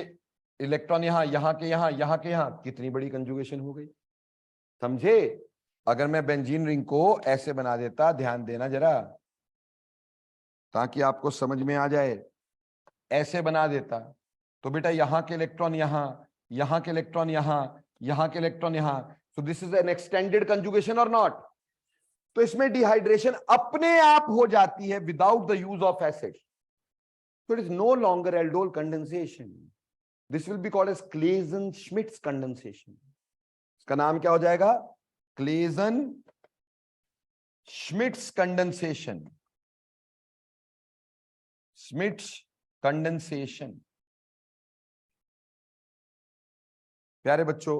इलेक्ट्रॉन यहां के यहां कितनी बड़ी कंजुगेशन हो गई, समझे। अगर मैं बेंजीन रिंग को ऐसे बना देता, ध्यान देना जरा ताकि आपको समझ में आ जाए, ऐसे बना देता, तो बेटा यहां के इलेक्ट्रॉन यहां के इलेक्ट्रॉन यहां के इलेक्ट्रॉन यहां, so this is an extended conjugation और नॉट। तो इसमें डिहाइड्रेशन अपने आप हो जाती है without the use of acid, so it is no longer aldol condensation, this will be called as Claisen-Schmitz condensation। इसका नाम क्या हो जाएगा, Claisen-Schmitz condensation, Schmitz condensation। प्यारे बच्चों,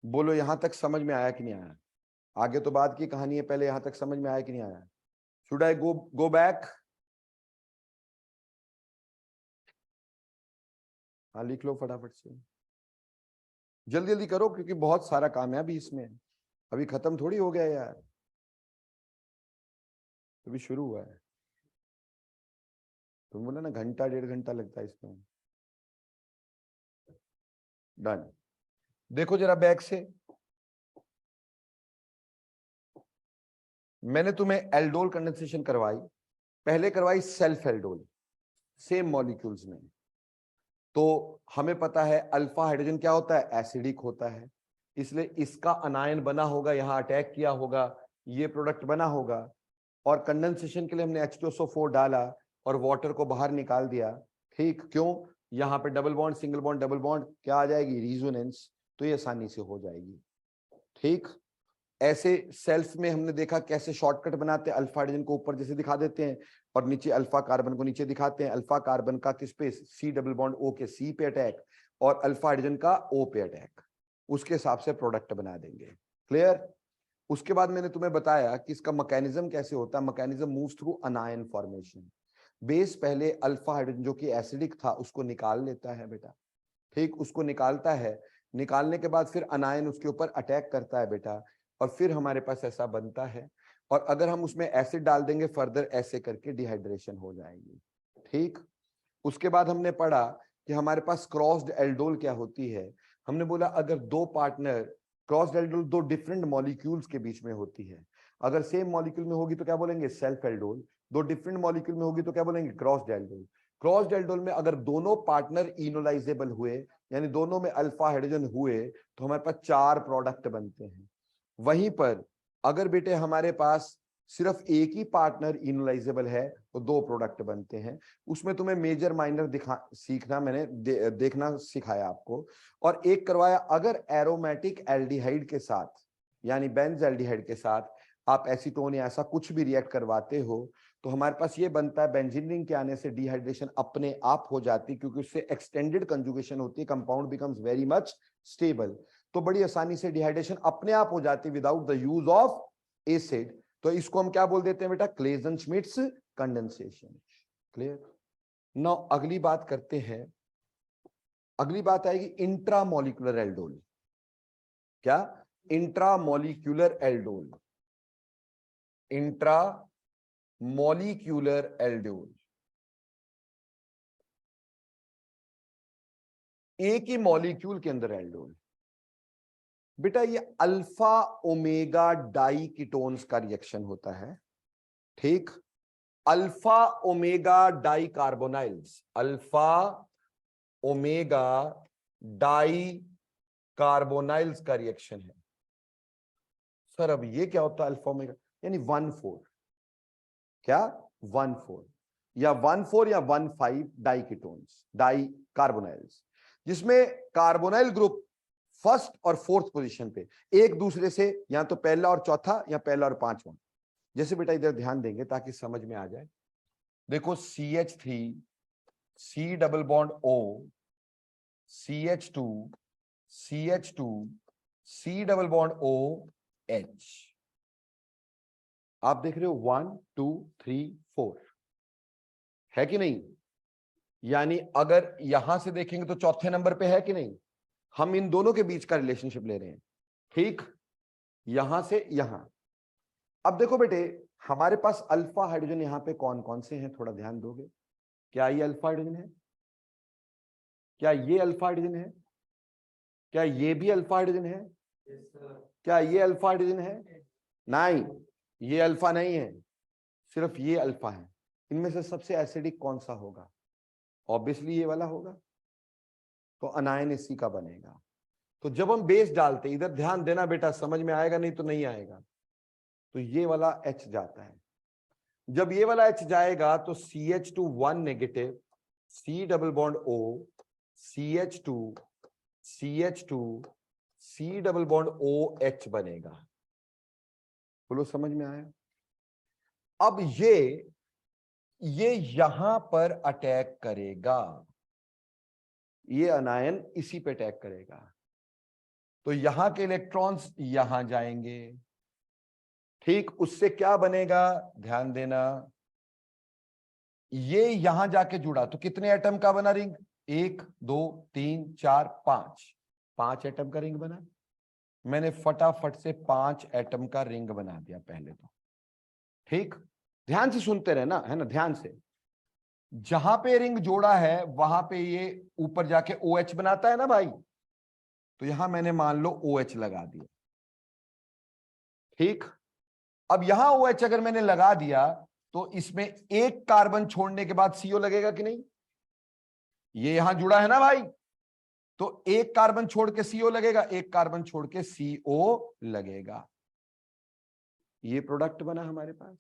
बोलो यहां तक समझ में आया कि नहीं आया? आगे तो बाद की कहानी है, पहले यहां तक समझ में आया कि नहीं आया? Should I go back? हाँ लिख लो फटाफट से, जल्दी जल्दी करो क्योंकि बहुत सारा काम है अभी इसमें, अभी खत्म थोड़ी हो गया यार, अभी शुरू हुआ है। तुम बोला ना घंटा 1.5 घंटा लगता है इसमें। डन। देखो जरा बैक से, मैंने तुम्हें एल्डोल कंडेंसेशन करवाई, पहले करवाई सेल्फ एल्डोल सेम मॉलिक्यूल्स में। तो हमें पता है अल्फा हाइड्रोजन क्या होता है, एसिडिक होता है, इसलिए इसका अनायन बना होगा, यहां अटैक किया होगा, ये प्रोडक्ट बना होगा, और कंडेंसेशन के लिए हमने H2SO4 डाला और वाटर को बाहर निकाल दिया। ठीक, क्यों? यहां पे double bond single bond double bond क्या आ जाएगी, रिजोनेंस, तो ये आसानी से हो जाएगी। ठीक, ऐसे सेल्फ में हमने देखा कैसे शॉर्टकट बनाते हैं, अल्फा हाइड्रोजन को ऊपर जैसे दिखा देते हैं और नीचे अल्फा कार्बन को नीचे दिखाते हैं, अल्फा कार्बन का किस पे, सी डबल बॉन्ड ओ के सी पे अटैक और अल्फा हाइड्रोजन का ओ पे अटैक, उसके हिसाब से प्रोडक्ट बना देंगे। क्लियर? उसके बाद मैंने तुम्हें बताया कि इसका मैकेनिज्म कैसे होता है, mechanism moves through अनायन formation. Base पहले अल्फा हाइड्रोजन जो कि एसिडिक था उसको निकाल लेता है बेटा, ठीक, उसको निकालता है, निकालने के बाद फिर अनायन उसके ऊपर अटैक करता है बेटा, और फिर हमारे पास ऐसा बनता है, और अगर हम उसमें एसिड डाल देंगे फर्दर ऐसे करके डिहाइड्रेशन हो जाएगी। ठीक, उसके बाद हमने पढ़ा कि हमारे पास क्रॉस्ड एल्डोल क्या होती है। हमने बोला अगर दो पार्टनर, क्रॉस्ड एल्डोल दो डिफरेंट मॉलिक्यूल्स के बीच में होती है, अगर सेम मॉलिक्यूल में होगी तो क्या बोलेंगे, सेल्फ एल्डोल, दो डिफरेंट मॉलिक्यूल में होगी तो क्या बोलेंगे, क्रॉस्ड एल्डोल। क्रॉस्ड एल्डोल में अगर दोनों पार्टनर इनोलाइजेबल हुए, यानी दोनों में अल्फा हाइड्रोजन हुए, तो हमारे पास 4 प्रोडक्ट बनते हैं। वहीं पर अगर बेटे हमारे पास सिर्फ एक ही पार्टनर इनोलाइजेबल है तो 2 प्रोडक्ट बनते हैं। उसमें तुम्हें मेजर माइनर सीखना मैंने देखना सिखाया आपको, और एक करवाया अगर एरोमेटिक एल्डिहाइड के साथ यानी बेंजल्डिहाइड के साथ आप एसीटोन या ऐसा कुछ भी रिएक्ट करवाते हो तो हमारे पास ये बनता है, बेंजीन रिंग के आने से डिहाइड्रेशन अपने आप हो जाती क्योंकि उससे एक्सटेंडेड कंजुगेशन होती है, compound becomes very much stable, तो बड़ी आसानी से डिहाइड्रेशन अपने आप हो जाती है without the use of acid. तो इसको हम क्या बोल देते हैं बेटा, क्लेजन-श्मिट्स कंडेंसेशन। क्लियर? नाउ अगली बात करते हैं, अगली बात आएगी इंट्रामोलिकुलर एल्डोल। क्या? इंट्रामोलिकुलर एल्डोल, इंट्रामोलिकुलर एल्डोल, एक ही मॉलिक्यूल के अंदर एल्डोल। बेटा ये अल्फा ओमेगा डाई कीटोन्स का रिएक्शन होता है। ठीक, alpha omega die carbonyls, alpha omega die carbonyls का रिएक्शन है। सर अब ये क्या होता है अल्फा ओमेगा, यानी 1,4, क्या 1,4 या 1,4 या 1,5 डाई कीटोन्स, डाई कार्बोनाइल्स, जिसमें कार्बोनाइल ग्रुप फर्स्ट और फोर्थ पोजीशन पे एक दूसरे से या तो पहला और चौथा या पहला और पांचवा। जैसे बेटा इधर ध्यान देंगे ताकि समझ में आ जाए, देखो CH3 C double bond O, CH2 CH2 C double bond O H, आप देख रहे हो 1 2 3 4 है कि नहीं? यानी अगर यहां से देखेंगे तो चौथे नंबर पे है कि नहीं? हम इन दोनों के बीच का रिलेशनशिप ले रहे हैं। ठीक, यहां से यहां। अब देखो बेटे हमारे पास अल्फा हाइड्रोजन यहां पे कौन कौन से हैं, थोड़ा ध्यान दोगे? क्या ये अल्फा हाइड्रोजन है? क्या ये अल्फा हाइड्रोजन है? क्या ये भी अल्फा हाइड्रोजन है? क्या ये अल्फा हाइड्रोजन है? नहीं, ये अल्फा नहीं है, सिर्फ ये अल्फा है। इनमें से सबसे एसिडिक कौन सा होगा? ऑब्वियसली ये वाला होगा, तो अनायन इसी का बनेगा। तो जब हम बेस डालते, इधर ध्यान देना बेटा, समझ में आएगा नहीं तो नहीं आएगा, तो ये वाला H जाता है। जब ये वाला H जाएगा तो CH2 1 negative, C double bond O, CH2 CH2 C double bond OH बनेगा। बोलो समझ में आया? अब ये यहां पर अटैक करेगा, ये अनायन इसी पे अटैक करेगा। तो यहां के इलेक्ट्रॉन्स यहां जाएंगे, ठीक। उससे क्या बनेगा, ध्यान देना, ये यहां जाके जुड़ा तो कितने एटम का बना रिंग, 1 2 3 4 5 एटम का रिंग बना। मैंने फटाफट से 5 एटम का रिंग बना दिया पहले तो, ठीक। ध्यान से सुनते रहे ना, है ना, ध्यान से। जहां पे रिंग जोड़ा है वहां पे ये ऊपर जाके OH बनाता है ना भाई, तो यहां मैंने मान लो OH लगा दिया, ठीक। अब यहां OH अगर मैंने लगा दिया तो इसमें एक कार्बन छोड़ने के बाद CO लगेगा कि नहीं, ये यहां जुड़ा है ना भाई, तो एक कार्बन छोड़ के CO लगेगा, एक कार्बन छोड़ के CO लगेगा, ये प्रोडक्ट बना हमारे पास।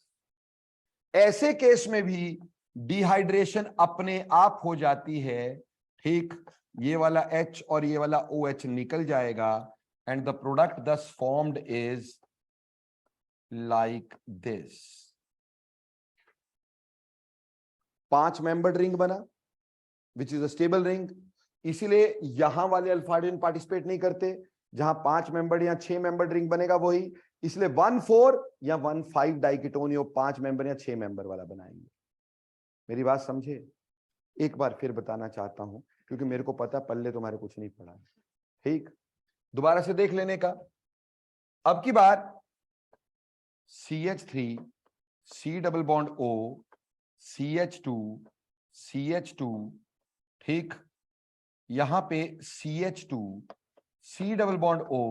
ऐसे केस में भी डिहाइड्रेशन अपने आप हो जाती है, ठीक। ये वाला H और ये वाला OH निकल जाएगा and the product thus formed is like this. 5 membered ring बना which is a stable ring, इसीलिए यहां वाले अल्फा हाइड्रोजन पार्टिसिपेट नहीं करते। जहां 5 मेंबर्ड या 6 मेंबर्ड रिंग बनेगा वही, इसलिए 1,4 या 1,5 डाइकेटोनियो 5 मेंबर या 6 मेंबर वाला बनाएंगे। मेरी बात समझे, एक बार फिर बताना चाहता हूं क्योंकि मेरे को पता पल्ले तुम्हारे कुछ नहीं पड़ा, ठीक। दोबारा से देख लेने का, अब की बार CH3 C double bond O CH2 CH2, ठीक। यहां पे CH2 C double bond O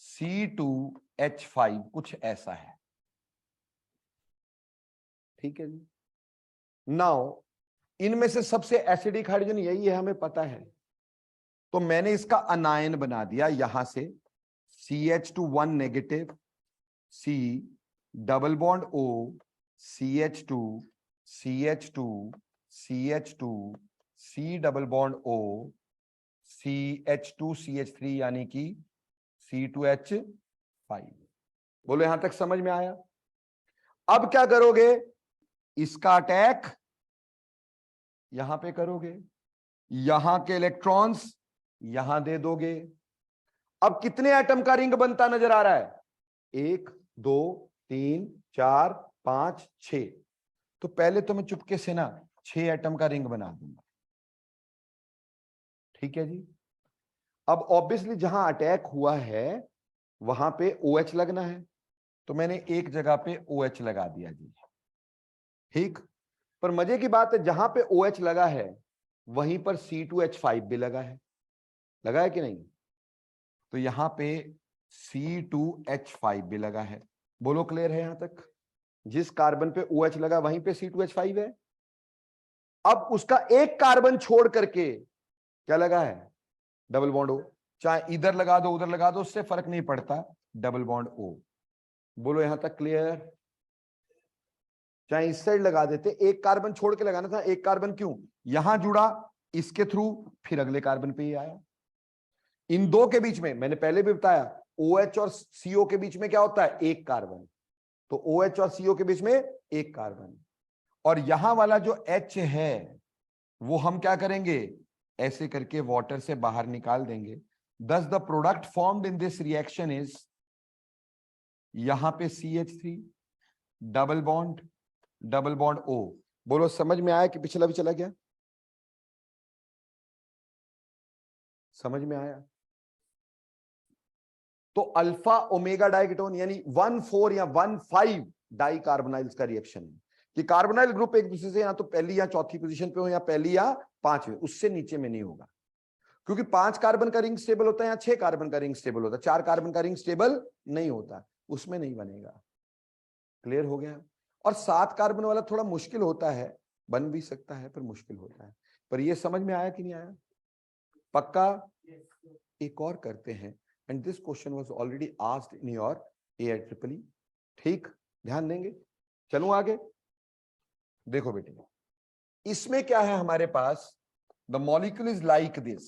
C2H5 कुछ ऐसा है, ठीक है जी। नाउ इनमें से सबसे एसिडिक हाइड्रोजन यही है, हमें पता है, तो मैंने इसका अनायन बना दिया यहां से CH2 1 negative C double bond O CH2 CH2 CH2 C double bond O CH2 CH3 यानी कि C2H5। बोलो यहां तक समझ में आया। अब क्या करोगे, इसका अटैक यहां पे करोगे, यहां के इलेक्ट्रॉन्स यहां दे दोगे। अब कितने एटम का रिंग बनता नजर आ रहा है, 1 2 3 4 5 6। तो पहले तो मैं चुपके से ना 6 एटम का रिंग बना दूंगा, ठीक है जी। अब ऑब्वियसली जहां अटैक हुआ है वहां पे OH लगना है, तो मैंने एक जगह पे OH लगा दिया जी, ठीक। पर मजे की बात है, जहां पे OH लगा है वहीं पर C2H5 भी लगा है कि नहीं, तो यहां पे C2H5 भी लगा है। बोलो क्लियर है यहां तक, जिस कार्बन पे OH लगा वहीं पे C2H5 है। अब उसका एक कार्बन छोड़ करके क्या लगा है, डबल बॉन्ड O, चाहे इधर लगा दो उधर लगा दो उससे फर्क नहीं पड़ता, डबल बॉन्ड O। बोलो यहां तक क्लियर, चाहे इस साइड लगा देते, एक कार्बन छोड़ के लगाना था, एक कार्बन क्यों, यहां जुड़ा इसके थ्रू, फिर अगले कार्बन पे ही आया। इन दो के बीच में मैंने पहले भी बताया OH और CO के बीच में क्या होता है, एक कार्बन, तो OH और CO के बीच में एक कार्बन, और यहां वाला जो H है वो हम क्या करेंगे, ऐसे करके वाटर से बाहर निकाल देंगे। दस the product formed in this reaction is, यहां पे CH3 डबल बॉन्ड O। बोलो समझ में आया कि पिछला भी चला गया, समझ में आया। तो अल्फा ओमेगा डाइकेटोन यानी 1,4 या 1,5 डाई कार्बोनाइल्स का रिएक्शन है कि कार्बोनाइल ग्रुप एक दूसरे से या तो पहली या चौथी पोजीशन पे हो या पहली या पांचवी, उससे नीचे में नहीं होगा, क्योंकि 5 कार्बन का रिंग स्टेबल होता है या 6 कार्बन का रिंग स्टेबल होता है, 4 कार्बन का रिंग स्टेबल नहीं होता, उसमें नहीं बनेगा। क्लियर हो गया। और 7 कार्बन वाला थोड़ा मुश्किल होता है, बन भी सकता है पर मुश्किल होता है। पर ये समझ में आया कि नहीं आया, पक्का। एक और करते हैं, and this question was already asked in your AIEEE, ठीक, ध्यान देंगे। चलूं आगे, देखो बेटे इसमें क्या है हमारे पास, the molecule is like this,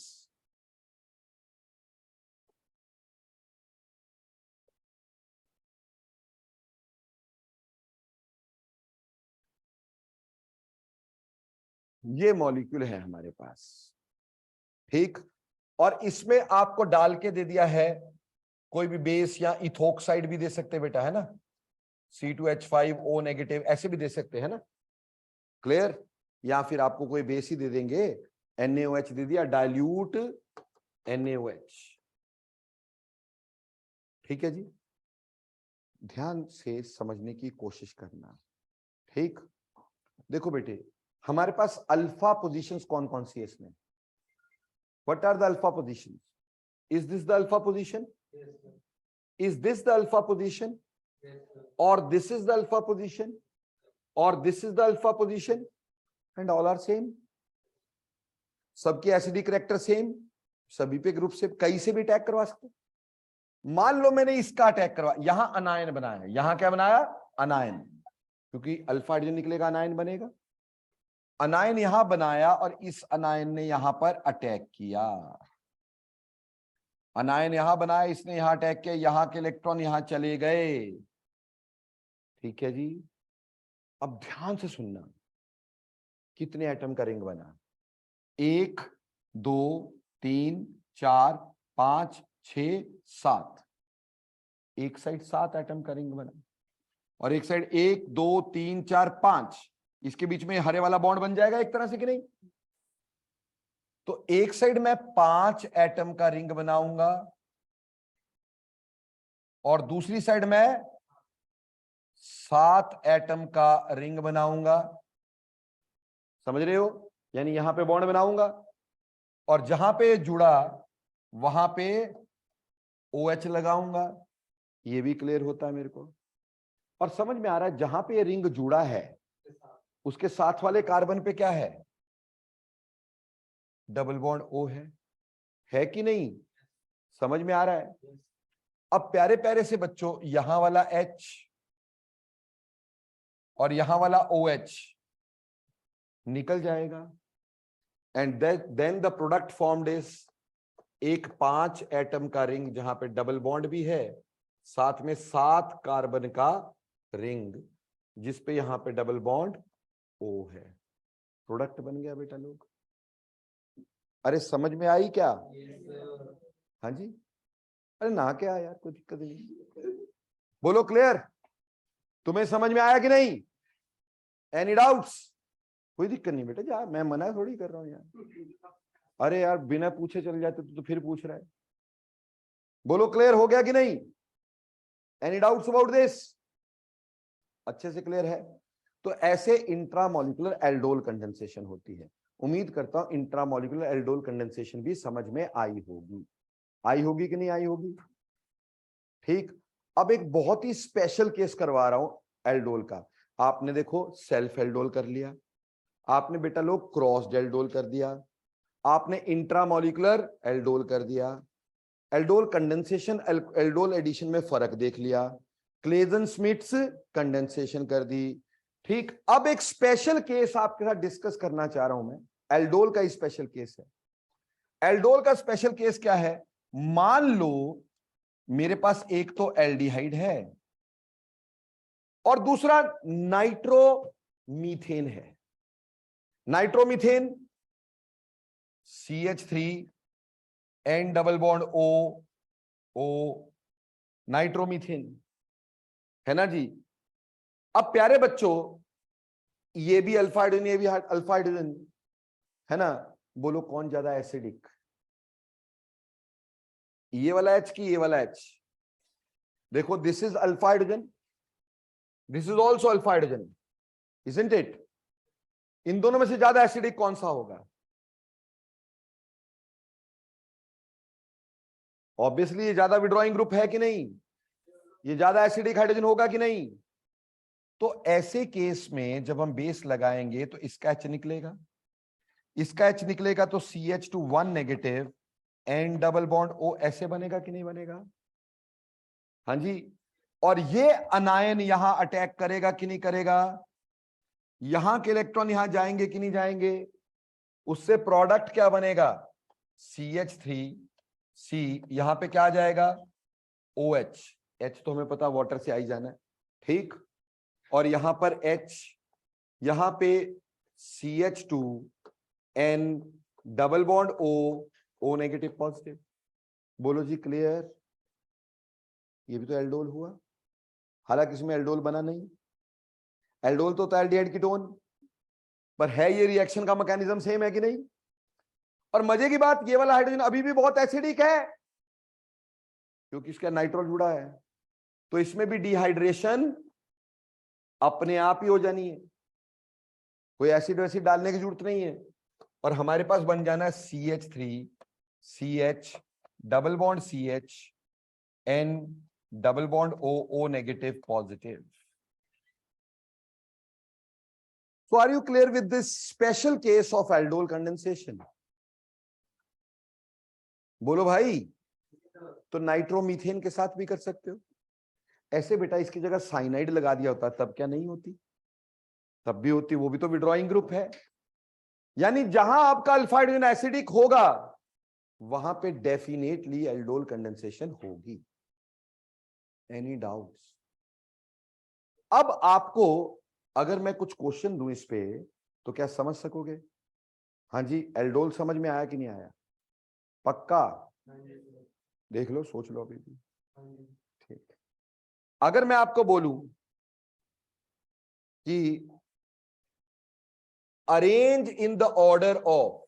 ये मॉलिक्यूल है हमारे पास, ठीक। ओ, और इसमें आपको डाल के दे दिया है कोई भी बेस, या इथोक्साइड भी दे सकते बेटा, है ना, C2H5O नेगेटिव ऐसे भी दे सकते हैं ना, क्लियर। या फिर आपको कोई बेस ही दे देंगे, NaOH दे दिया, डाइल्यूट NaOH, ठीक है जी। ध्यान से समझने की कोशिश करना, ठीक। देखो बेटे, हमारे पास अल्फा पोजीशंस कौन कौन सी है इसमें? What are the alpha positions? Is this the alpha position? Is this the alpha position? और this is the alpha position? और this is the alpha position? And all are same. सबकी acidic character same, सभी पे group से कई से भी attack करवा सकते। मान लो मैंने इसका अटैक करवा, यहां अनायन बनाया, यहां क्या बनाया? अनायन, क्योंकि अल्फा हाइड्रोजन निकलेगा अनायन बनेगा। अनायन यहां बनाया और इस अनायन ने यहां पर अटैक किया। अनायन यहां बनाया, इसने यहां अटैक किया, यहां के इलेक्ट्रॉन यहां चले गए, ठीक है जी। अब ध्यान से सुनना, कितने एटम का रिंग बना? 1 2 3 4 5 6 7, एक साइड 7 एटम का रिंग बना, और एक साइड 1 2 3 4 5, इसके बीच में हरे वाला बॉन्ड बन जाएगा एक तरह से कि नहीं? तो एक साइड में 5 एटम का रिंग बनाऊंगा और दूसरी साइड में 7 एटम का रिंग बनाऊंगा, समझ रहे हो? यानी यहां पे बॉन्ड बनाऊंगा और जहां पे जुड़ा वहां पे OH लगाऊंगा। ये भी क्लियर होता है मेरे को, और समझ में आ रहा है जहां पे ये रिंग जुड़ा है उसके साथ वाले कार्बन पे क्या है? डबल बॉन्ड O है कि नहीं? समझ में आ रहा है? अब प्यारे प्यारे से बच्चों, यहां वाला H और यहां वाला OH निकल जाएगा, and then the product formed is एक 5 एटम का रिंग जहां पे डबल बॉन्ड भी है, साथ में 7 कार्बन का रिंग जिसपे यहां पे डबल बॉन्ड O है। प्रोडक्ट बन गया बेटा लोग। अरे समझ में आई क्या? हाँ जी। अरे ना क्या यार, कोई दिक्कत नहीं, बोलो क्लियर। तुम्हें समझ में आया कि नहीं? Any doubts? कोई दिक्कत नहीं बेटा, जा, मैं मना थोड़ी कर रहा हूं यार। अरे यार बिना पूछे चल जाते तो फिर पूछ रहा है। बोलो क्लियर हो गया कि नहीं? Any doubts about this? अच्छे से क्लियर है? तो ऐसे इंट्रामॉलिक्यूलर एल्डोल कंडेंसेशन होती है। उम्मीद करता हूं इंट्रामॉलिक्यूलर एल्डोल कंडेंसेशन भी समझ में आई होगी। आई होगी कि नहीं आई होगी? ठीक। अब एक बहुत ही स्पेशल केस करवा रहा हूं एल्डोल का। आपने देखो सेल्फ एल्डोल कर लिया, आपने बेटा लोग क्रॉस एल्डोल कर दिया, आपने इंट्रामॉलिक्यूलर एल्डोल कर दिया, एल्डोल कंडेंसेशन एल्डोल एडिशन में फर्क देख लिया, क्लेजन स्मिट्स कंडेंसेशन कर दी। ठीक। अब एक स्पेशल केस आपके साथ डिस्कस करना चाह रहा हूं मैं, एल्डोल का स्पेशल केस है। एल्डोल का स्पेशल केस क्या है? मान लो मेरे पास एक तो एल्डिहाइड है और दूसरा नाइट्रोमीथेन है। Nitromethane CH3 N double bond O nitromethane, है ना जी। अब प्यारे बच्चों, ये भी अल्फा हाइड्रोजन, ये भी अल्फा हाइड्रोजन, है ना। बोलो कौन ज्यादा एसिडिक? ये वाला H की ये वाला H? देखो this is alpha hydrogen, this is also alpha hydrogen, isn't it? इन दोनों में से ज्यादा एसिडिक कौन सा होगा? ऑब्वियसली ये ज्यादा विड्रॉइंग ग्रुप है कि नहीं? ये ज्यादा एसिडिक हाइड्रोजन होगा कि नहीं? तो ऐसे केस में जब हम बेस लगाएंगे तो इसका H निकलेगा, इसका H निकलेगा तो CH2 negative N double bond O ऐसे बनेगा कि नहीं बनेगा? हाँ जी। और ये अनायन यहां अटैक करेगा कि नहीं करेगा? यहां के इलेक्ट्रॉन यहां जाएंगे कि नहीं जाएंगे? उससे प्रोडक्ट क्या बनेगा? CH3C, यहां पे क्या आ जाएगा? OH। H तो हमें पता वाटर से आई जाना है, ठीक। और यहां पर H, यहां पे CH2N double bond O O negative positive. बोलो जी क्लियर। ये भी तो एल्डोल हुआ, हालांकि इसमें एल्डोल बना नहीं। एल्डोल तो एल्डिहाइड कीटोन, पर है ये रिएक्शन का मैकेनिज्म सेम है कि नहीं? और मजे की बात, ये वाला हाइड्रोजन अभी भी बहुत एसिडिक है क्योंकि इसका नाइट्रोल जुड़ा है, तो इसमें भी डिहाइड्रेशन अपने आप ही हो जानी है, कोई एसिड वैसिड डालने की जरूरत नहीं है। और हमारे पास बन जाना है CH3 CH double bond CH N double bond O negative positive. So are you clear with this special case of aldol condensation? बोलो भाई। तो नाइट्रोमीथेन के साथ भी कर सकते हो ऐसे बेटा, इसकी जगह साइनाइड लगा दिया होता तब क्या नहीं होती? तब भी होती, वो भी तो विड्रॉइंग ग्रुप है। यानी जहां आपका अल्फा हाइड्रोजन एसिडिक होगा वहां पे डेफिनेटली एल्डोल कंडेंसेशन होगी। Any doubts? अब आपको अगर मैं कुछ क्वेश्चन दूं इस पे तो क्या समझ सकोगे? हाँ जी, एल्डोल समझ में आया कि नहीं आया? पक्का? देख लो, सोच लो अभी भी। ठीक, अगर मैं आपको बोलूं कि arrange in the order of,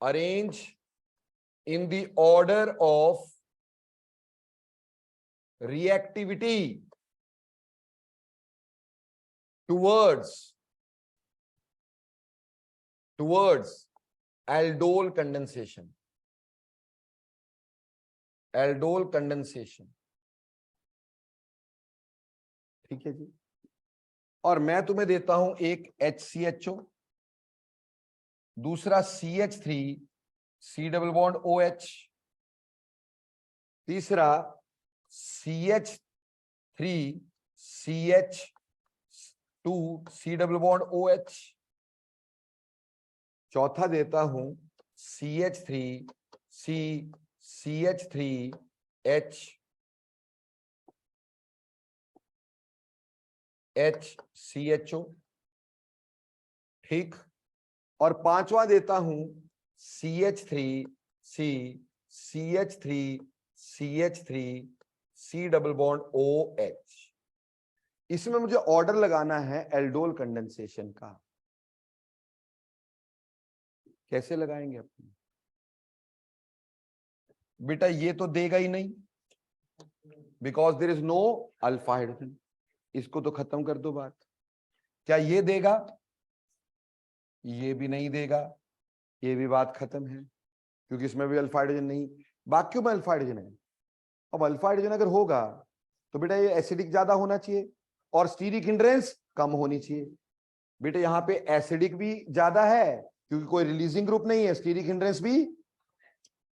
arrange in the order of reactivity towards aldol condensation, aldol condensation, ठीक है जी। और मैं तुम्हें देता हूं एक HCHO, दूसरा CH3 C double bond OH, तीसरा CH3 CH2 C double bond OH, चौथा देता हूं CH3 C CH3 H HCHO, ठीक। और पांचवा देता हूं CH3 C CH3 CH3 C double bond OH। इसमें मुझे ऑर्डर लगाना है एल्डोल कंडेंसेशन का। कैसे लगाएंगे अपने? बेटा ये तो देगा ही नहीं, because there is no alpha hydrogen. इसको तो खत्म कर दो बात। क्या ये देगा? ये भी नहीं देगा, ये भी बात खत्म है क्योंकि इसमें भी अल्फा हाइड्रोजन नहीं, बाकियों में अल्फा हाइड्रोजन है। अब अल्फा हाइड्रोजन अगर होगा तो बेटा ये एसिडिक ज्यादा होना चाहिए और स्टीरिक हिंड्रेंस कम होनी चाहिए। बेटा यहाँ पे एसिडिक भी ज्यादा है क्योंकि कोई रिलीजिंग ग्रुप नहीं है, स्टीरिक हिंड्रेंस भी।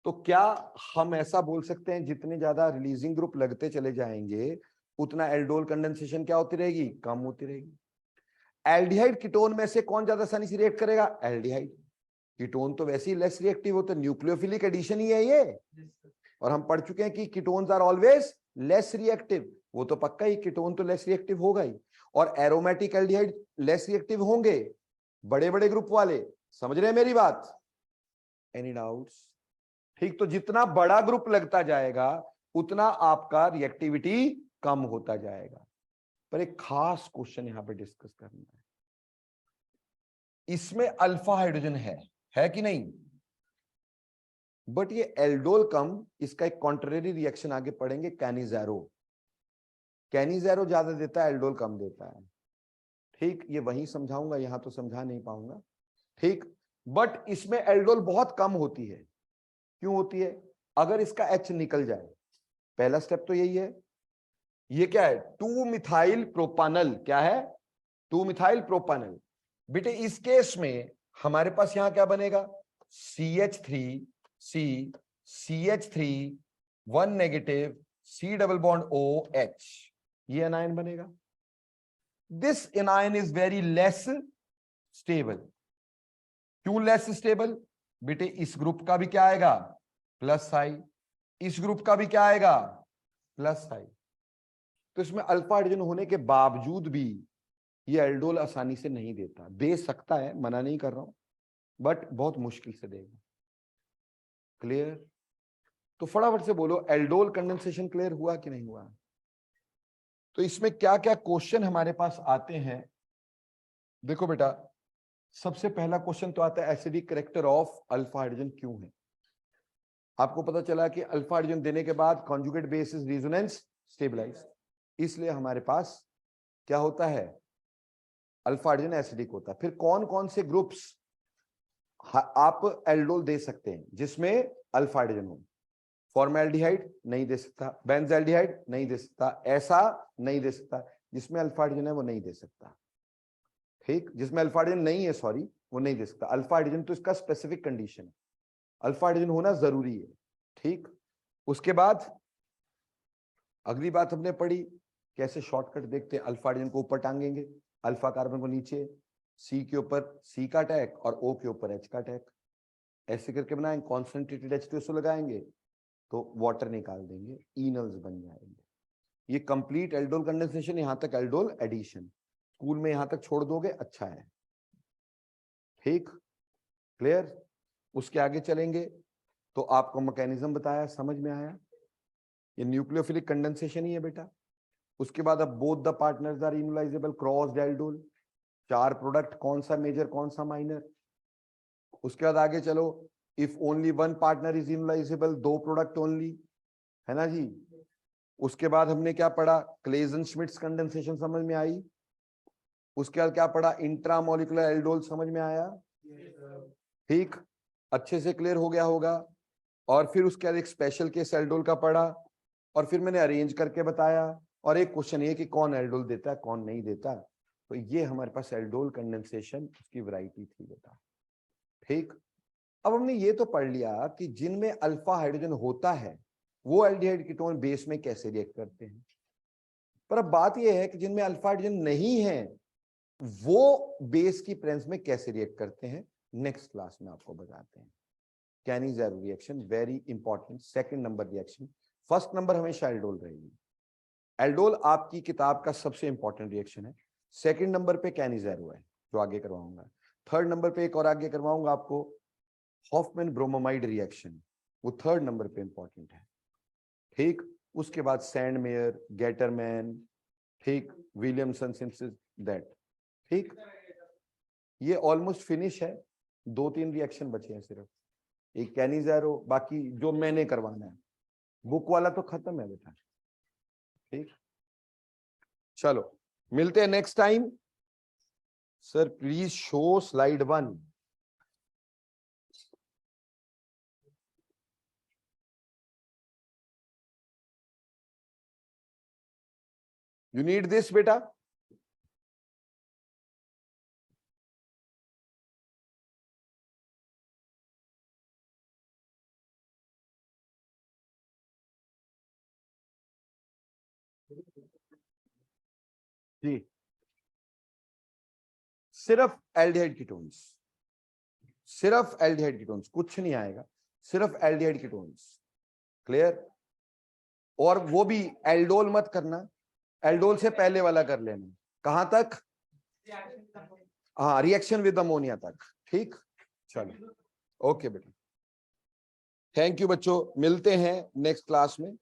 तो क्या हम ऐसा बोल सकते हैं जितने ज्यादा रिलीजिंग ग्रुप लगते चले जाएंगे उतना एल्डोल कंडेंसेशन क्या होती रहेगी? कम होती रहेगी। एल्डिहाइड कीटोन में से कौन ज्यादा आसानी से रिएक्ट करेगा? एल्डिहाइड। कीटोन तो वैसे ही लेस रिएक्टिव होते, न्यूक्लियोफिलिक एडिशन ही है ये, और हम पढ़ चुके हैं कि ketones are always less reactive. वो तो पक्का ही, कीटोन तो लेस रिएक्टिव होगा ही, और एरोमेटिक एल्डिहाइड लेस रिएक्टिव होंगे, बड़े बड़े ग्रुप वाले। समझ रहे हैं मेरी बात? Any doubts? ठीक, तो जितना बड़ा ग्रुप लगता जाएगा उतना आपका रिएक्टिविटी कम होता जाएगा। पर एक खास क्वेश्चन यहां पे डिस्कस करना है, इसमें अल्फा हाइड्रोजन है कि नहीं? बट ये एल्डोल कम, इसका एक कॉन्ट्रेरी रिएक्शन आगे पढ़ेंगे, कैनिज़ेरो। कैनिज़ेरो ज्यादा देता है, एल्डोल कम देता है। ठीक, ये वहीं समझाऊंगा, यहां तो समझा नहीं पाऊंगा। ठीक, बट इसमें एल्डोल बहुत कम होती है। क्यों होती है? अगर इसका H निकल जाए, पहला स्टेप तो यही है। ये क्या है? 2 मिथाइल प्रोपानल। क्या है? 2 मिथाइल प्रोपानल। बेटे इस केस में हमारे पास यहां क्या बनेगा? CH3 C CH3 1 negative C double bond OH, ये एनायन बनेगा। This anion is very less stable. क्यों लेस स्टेबल? बेटे इस ग्रुप का भी क्या आएगा? प्लस आई। इस ग्रुप का भी क्या आएगा? प्लस आई। तो इसमें अल्फा हाइड्रोजन होने के बावजूद भी ये एल्डोल आसानी से नहीं देता। दे सकता है, मना नहीं कर रहा हूं, बट बहुत मुश्किल से देगा। क्लियर? तो फटाफट से बोलो एल्डोल कंडेंसेशन क्लियर हुआ कि नहीं हुआ? तो इसमें क्या क्या क्वेश्चन हमारे पास आते हैं? देखो बेटा, सबसे पहला क्वेश्चन तो आता है acidic character of alpha hydrogen क्यों है? आपको पता चला कि अल्फा हाइड्रोजन देने के बाद conjugate base is resonance stabilize, इसलिए हमारे पास क्या होता है? अल्फा हाइड्रोजन एसिडिक होता है। फिर कौन कौन से ग्रुप्स आप एल्डोल दे सकते हैं जिसमें अल्फा हाइड्रोजन हो? फॉर्मेल्डिहाइड नहीं दे सकता, बेंजाल्डिहाइड नहीं दे सकता, ऐसा नहीं दे सकता। जिसमें अल्फा हाइड्रोजन है वो नहीं दे सकता। ठीक, जिसमें अल्फा हाइड्रोजन नहीं है, सॉरी, वो नहीं दे सकता। अल्फा हाइड्रोजन तो इसका स्पेसिफिक कंडीशन है, अल्फा हाइड्रोजन होना जरूरी है। ठीक, उसके बाद अगली बात हमने पढ़ी कैसे शॉर्टकट देखते हैं। अल्फा हाइड्रोजन को ऊपर टांगेंगे, अल्फा कार्बन को नीचे, सी के ऊपर सी का टैग और ओ के ऊपर एच का टैग, ऐसे करके बनाएंगे। कॉन्सेंट्रेटेड H2SO लगाएंगे तो वाटर निकाल देंगे, इनल्स बन जाएंगे। ये कंप्लीट एल्डोल कंडेंसेशन, यहां तक एल्डोल एडिशन। स्कूल में यहां तक छोड़ दोगे अच्छा है। ठीक, क्लियर? उसके आगे चलेंगे तो आपको मैकेनिज्म बताया, समझ में आया? ये न्यूक्लियोफिलिक कंडेंसेशन ही है बेटा। उसके बाद अब both the partners are enolisable cross aldol, 4 product, कौन सा मेजर कौन सा माइनर। उसके बाद आगे चलो, if only one partner is enolisable, 2 product only, है ना जी। उसके बाद हमने क्या पढ़ा? क्लेजन श्मिट्स कंडेंसेशन समझ में आई। उसके बाद क्या पढ़ा? इंट्रामोलिकुलर एल्डोल समझ में आया? ठीक, अच्छे से क्लियर हो गया होगा। और फिर उसके बाद एक स्पेशल केस एल्डोल का पढ़ा, और फिर मैंने अरेंज करके बताया। और एक क्वेश्चन ये कि कौन एल्डोल देता है कौन नहीं देता। तो ये हमारे पास एल्डोल कंडेंसेशन उसकी वैरायटी थी बेटा। ठीक, अब हमने ये तो पढ़ लिया कि जिनमें अल्फा हाइड्रोजन होता है वो एल्डिहाइड कीटोन बेस में कैसे रिएक्ट करते हैं। पर अब बात ये है कि जिनमें अल्फा हाइड्रोजन नहीं है वो बेस की प्रेजेंस में कैसे रिएक्ट करते हैं, नेक्स्ट क्लास में आपको बताते हैं। Cannizzaro reaction very important, second number reaction. First number हमेशा एल्डोल रहेगी। एल्डोल आपकी किताब का सबसे इंपॉर्टेंट रिएक्शन है। सेकंड नंबर पे कैनी-ज़ेरो है जो आगे करवाऊंगा। थर्ड नंबर पे एक और आगे करवाऊंगा आपको, हॉफमैन ब्रोमोमाइड रिएक्शन, वो थर्ड नंबर पे इंपॉर्टेंट है। ठीक, उसके बाद सैंडमेयर, गेटरमैन, ठीक, विलियमसन सिंथेसिस, दैट। ठीक, ये ऑलमोस्ट फिनिश है। 2-3 रिएक्शन बचे हैं सिर्फ, एक कैनी-ज़ेरो, बाकी जो मैंने करवाना है। बुक वाला तो खत्म है बेटा। ठीक, चलो मिलते हैं next time. Sir please show slide 1। You need this बेटा। जी, सिर्फ एल्डिहाइड कीटोन्स, सिर्फ एल्डिहाइड कीटोन्स, कुछ नहीं आएगा, सिर्फ एल्डिहाइड कीटोन्स। क्लियर? और वो भी एल्डोल मत करना, एल्डोल से पहले वाला कर लेना। कहां तक? हाँ, रिएक्शन विद अमोनिया तक। ठीक, चलो ओके बेटा, थैंक यू बच्चों, मिलते हैं नेक्स्ट क्लास में।